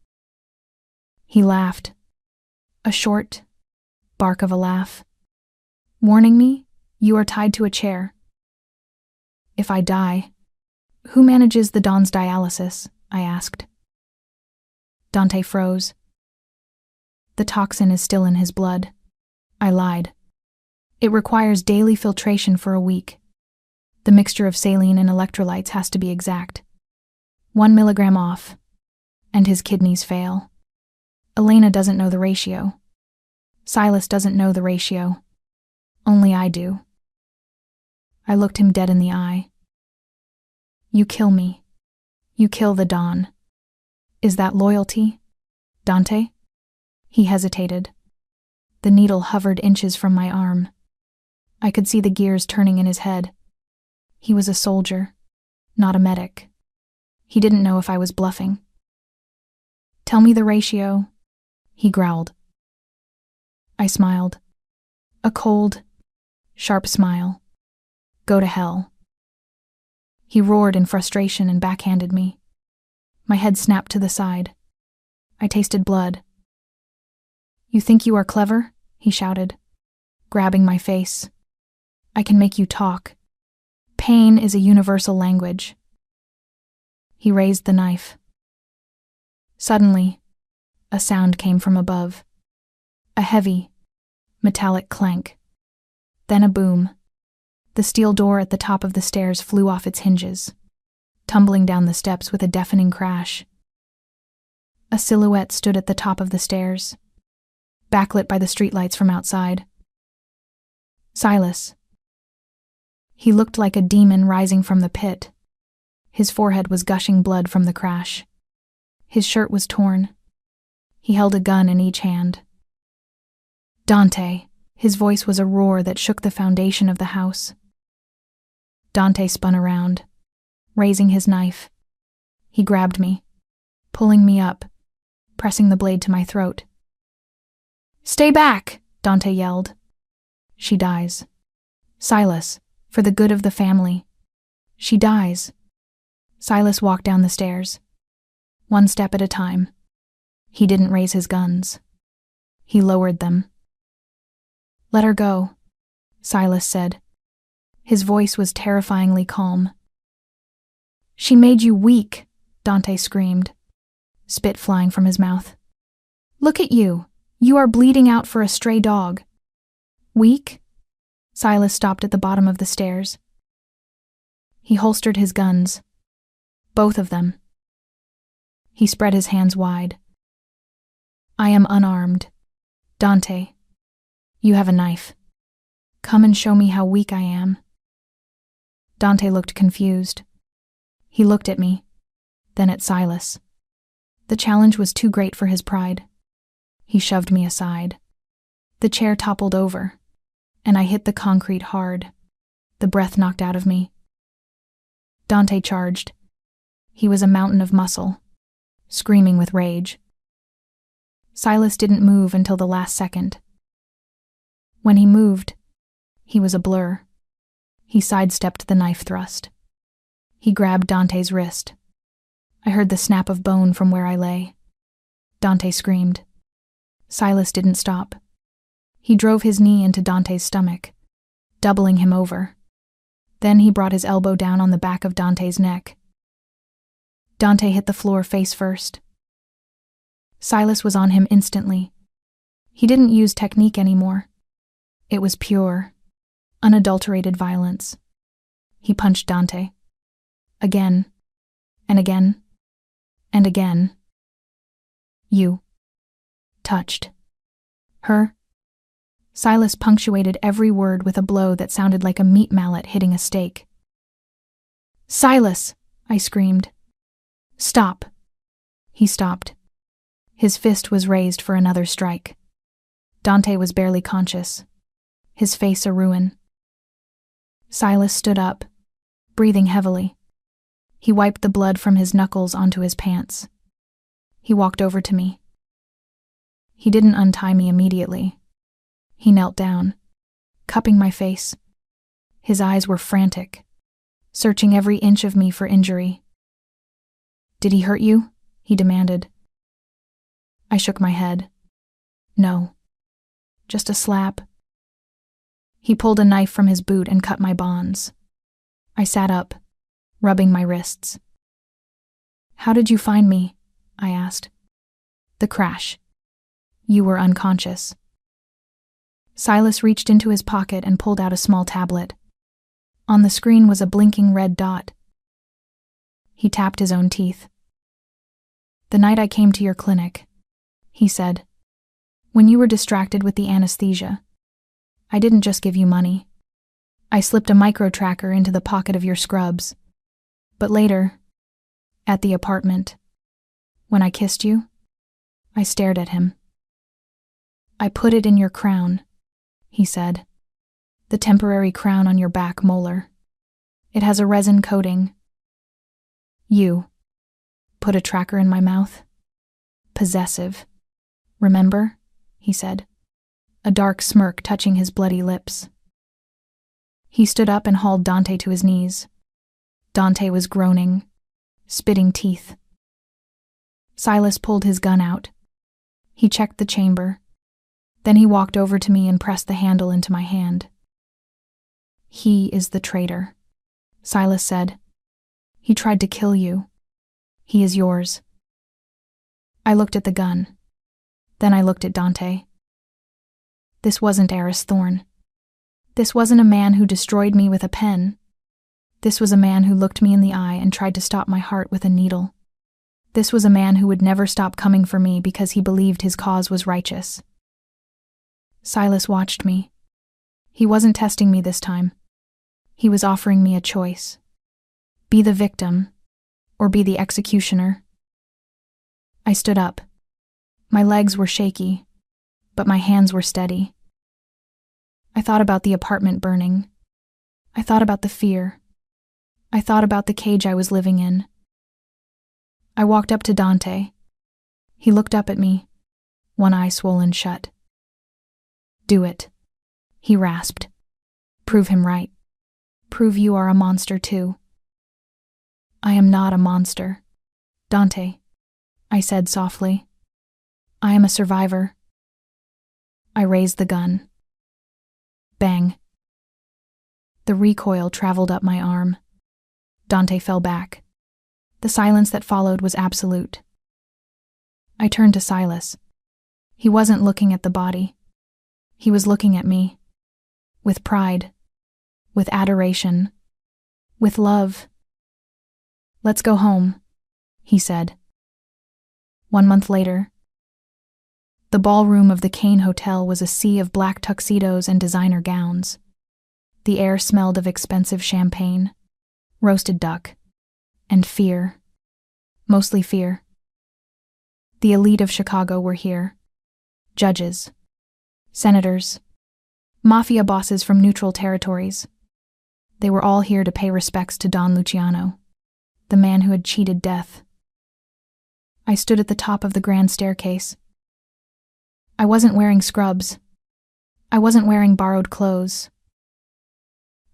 A: He laughed. A short bark of a laugh. "Warning me? You are tied to a chair." "If I die, who manages the Don's dialysis?" I asked. Dante froze. "The toxin is still in his blood." I lied. "It requires daily filtration for a week. The mixture of saline and electrolytes has to be exact. 1 milligram off, and his kidneys fail. Elena doesn't know the ratio. Silas doesn't know the ratio. Only I do." I looked him dead in the eye. "You kill me. You kill the Don. Is that loyalty, Dante?" He hesitated. The needle hovered inches from my arm. I could see the gears turning in his head. He was a soldier, not a medic. He didn't know if I was bluffing. "Tell me the ratio," he growled. I smiled. A cold, sharp smile. "Go to hell." He roared in frustration and backhanded me. My head snapped to the side. I tasted blood. "You think you are clever?" he shouted, grabbing my face. "I can make you talk. Pain is a universal language." He raised the knife. Suddenly, a sound came from above. A heavy, metallic clank. Then a boom. The steel door at the top of the stairs flew off its hinges, tumbling down the steps with a deafening crash. A silhouette stood at the top of the stairs, backlit by the streetlights from outside. Silas. He looked like a demon rising from the pit. His forehead was gushing blood from the crash. His shirt was torn. He held a gun in each hand. "Dante!" His voice was a roar that shook the foundation of the house. Dante spun around, raising his knife. He grabbed me, pulling me up, pressing the blade to my throat. "Stay back!" Dante yelled. "She dies. Silas, for the good of the family. She dies. Silas walked down the stairs, one step at a time. He didn't raise his guns. He lowered them. "Let her go," Silas said. His voice was terrifyingly calm. "She made you weak," Dante screamed, spit flying from his mouth. "Look at you. You are bleeding out for a stray dog." "Weak?" Silas stopped at the bottom of the stairs. He holstered his guns. Both of them. He spread his hands wide. "I am unarmed. Dante, you have a knife. Come and show me how weak I am." Dante looked confused. He looked at me, then at Silas. The challenge was too great for his pride. He shoved me aside. The chair toppled over, and I hit the concrete hard, the breath knocked out of me. Dante charged. He was a mountain of muscle, screaming with rage. Silas didn't move until the last second. When he moved, he was a blur. He sidestepped the knife thrust. He grabbed Dante's wrist. I heard the snap of bone from where I lay. Dante screamed. Silas didn't stop. He drove his knee into Dante's stomach, doubling him over. Then he brought his elbow down on the back of Dante's neck. Dante hit the floor face first. Silas was on him instantly. He didn't use technique anymore. It was pure, unadulterated violence. He punched Dante. Again, and again, and again. "You touched her?" Silas punctuated every word with a blow that sounded like a meat mallet hitting a steak. "Silas!" I screamed. "Stop!" He stopped. His fist was raised for another strike. Dante was barely conscious, his face a ruin. Silas stood up, breathing heavily. He wiped the blood from his knuckles onto his pants. He walked over to me. He didn't untie me immediately. He knelt down, cupping my face. His eyes were frantic, searching every inch of me for injury. "Did he hurt you?" he demanded. I shook my head. "No, just a slap." He pulled a knife from his boot and cut my bonds. I sat up, rubbing my wrists. "How did you find me?" I asked. "The crash. You were unconscious." Silas reached into his pocket and pulled out a small tablet. On the screen was a blinking red dot. He tapped his own teeth. "The night I came to your clinic," he said, "when you were distracted with the anesthesia, I didn't just give you money. I slipped a micro-tracker into the pocket of your scrubs. But later, at the apartment, when I kissed you," I stared at him. "I put it in your crown," he said. "The temporary crown on your back molar. It has a resin coating." "You put a tracker in my mouth? Possessive. Remember?" he said, a dark smirk touching his bloody lips. He stood up and hauled Dante to his knees. Dante was groaning, spitting teeth. Silas pulled his gun out. He checked the chamber. Then he walked over to me and pressed the handle into my hand. "He is the traitor," Silas said. "He tried to kill you. He is yours." I looked at the gun. Then I looked at Dante. This wasn't Eris Thorne. This wasn't a man who destroyed me with a pen. This was a man who looked me in the eye and tried to stop my heart with a needle. This was a man who would never stop coming for me because he believed his cause was righteous. Silas watched me. He wasn't testing me this time. He was offering me a choice. Be the victim, or be the executioner. I stood up. My legs were shaky, but my hands were steady. I thought about the apartment burning. I thought about the fear. I thought about the cage I was living in. I walked up to Dante. He looked up at me, one eye swollen shut. "Do it," he rasped. "Prove him right. Prove you are a monster too." I am not a monster. Dante, I said softly. I am a survivor. I raised the gun. Bang. The recoil traveled up my arm. Dante fell back. The silence that followed was absolute. I turned to Silas. He wasn't looking at the body. He was looking at me. With pride. With adoration. With love. Let's go home, he said. 1 month later, the ballroom of the Kane Hotel was a sea of black tuxedos and designer gowns. The air smelled of expensive champagne, roasted duck, and fear. Mostly fear. The elite of Chicago were here. Judges, senators, mafia bosses from neutral territories. They were all here to pay respects to Don Luciano, the man who had cheated death. I stood at the top of the grand staircase. I wasn't wearing scrubs. I wasn't wearing borrowed clothes.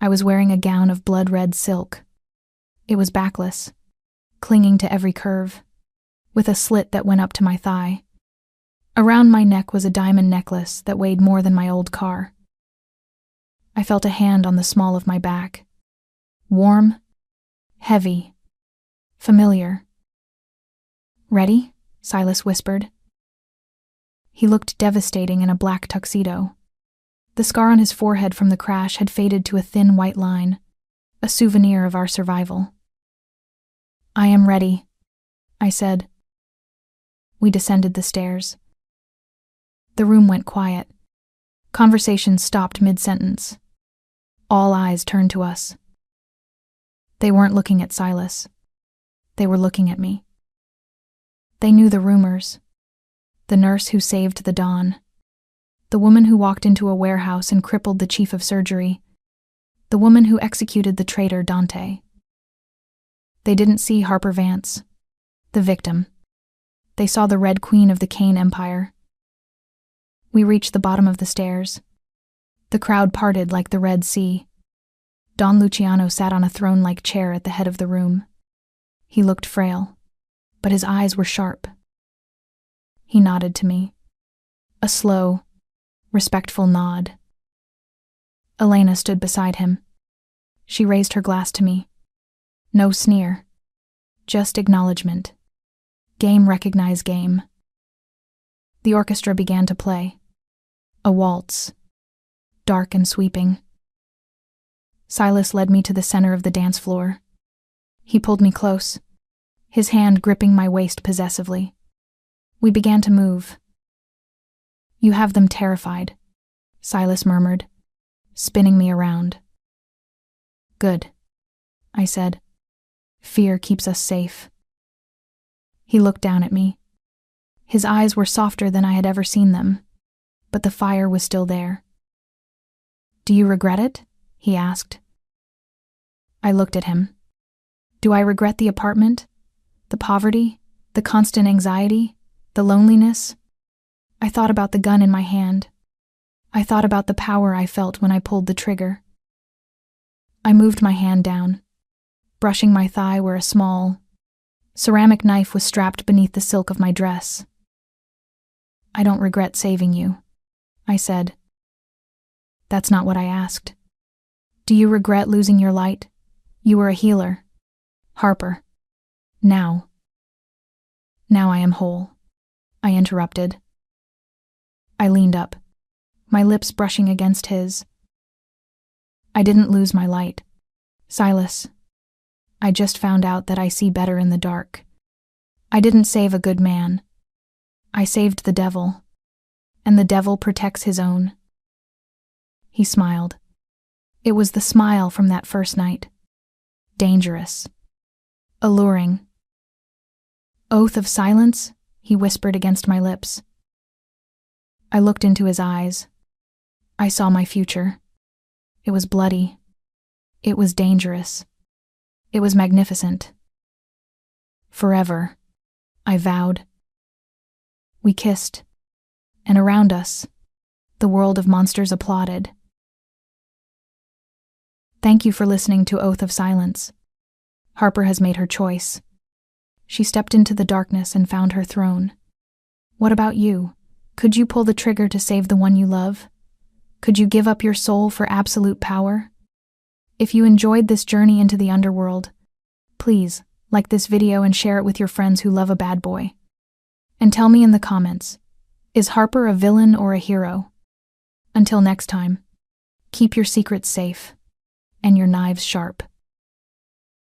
A: I was wearing a gown of blood-red silk. It was backless, clinging to every curve, with a slit that went up to my thigh. Around my neck was a diamond necklace that weighed more than my old car. I felt a hand on the small of my back. Warm, heavy, familiar. Ready? Silas whispered. He looked devastating in a black tuxedo. The scar on his forehead from the crash had faded to a thin white line, a souvenir of our survival. I am ready, I said. We descended the stairs. The room went quiet. Conversation stopped mid-sentence. All eyes turned to us. They weren't looking at Silas. They were looking at me. They knew the rumors. The nurse who saved the Don. The woman who walked into a warehouse and crippled the chief of surgery. The woman who executed the traitor Dante. They didn't see Harper Vance, the victim. They saw the Red Queen of the Kane Empire. We reached the bottom of the stairs. The crowd parted like the Red Sea. Don Luciano sat on a throne-like chair at the head of the room. He looked frail, but his eyes were sharp. He nodded to me. A slow, respectful nod. Elena stood beside him. She raised her glass to me. No sneer. Just acknowledgement. Game recognize game. The orchestra began to play. A waltz. Dark and sweeping. Silas led me to the center of the dance floor. He pulled me close, his hand gripping my waist possessively. We began to move. You have them terrified, Silas murmured, spinning me around. Good, I said. Fear keeps us safe. He looked down at me. His eyes were softer than I had ever seen them, but the fire was still there. Do you regret it? He asked. I looked at him. Do I regret the apartment? The poverty? The constant anxiety? The loneliness? I thought about the gun in my hand. I thought about the power I felt when I pulled the trigger. I moved my hand down, brushing my thigh where a small, ceramic knife was strapped beneath the silk of my dress. I don't regret saving you, I said. That's not what I asked. Do you regret losing your light? You were a healer. Harper. Now I am whole, I interrupted. I leaned up, my lips brushing against his. I didn't lose my light. Silas, I just found out that I see better in the dark. I didn't save a good man. I saved the devil, and the devil protects his own. He smiled. It was the smile from that first night. Dangerous. Alluring. Oath of silence? He whispered against my lips. I looked into his eyes. I saw my future. It was bloody. It was dangerous. It was magnificent. Forever, I vowed. We kissed, and around us, the world of monsters applauded. Thank you for listening to Oath of Silence. Harper has made her choice. She stepped into the darkness and found her throne. What about you? Could you pull the trigger to save the one you love? Could you give up your soul for absolute power? If you enjoyed this journey into the underworld, please like this video and share it with your friends who love a bad boy. And tell me in the comments, is Harper a villain or a hero? Until next time, keep your secrets safe and your knives sharp.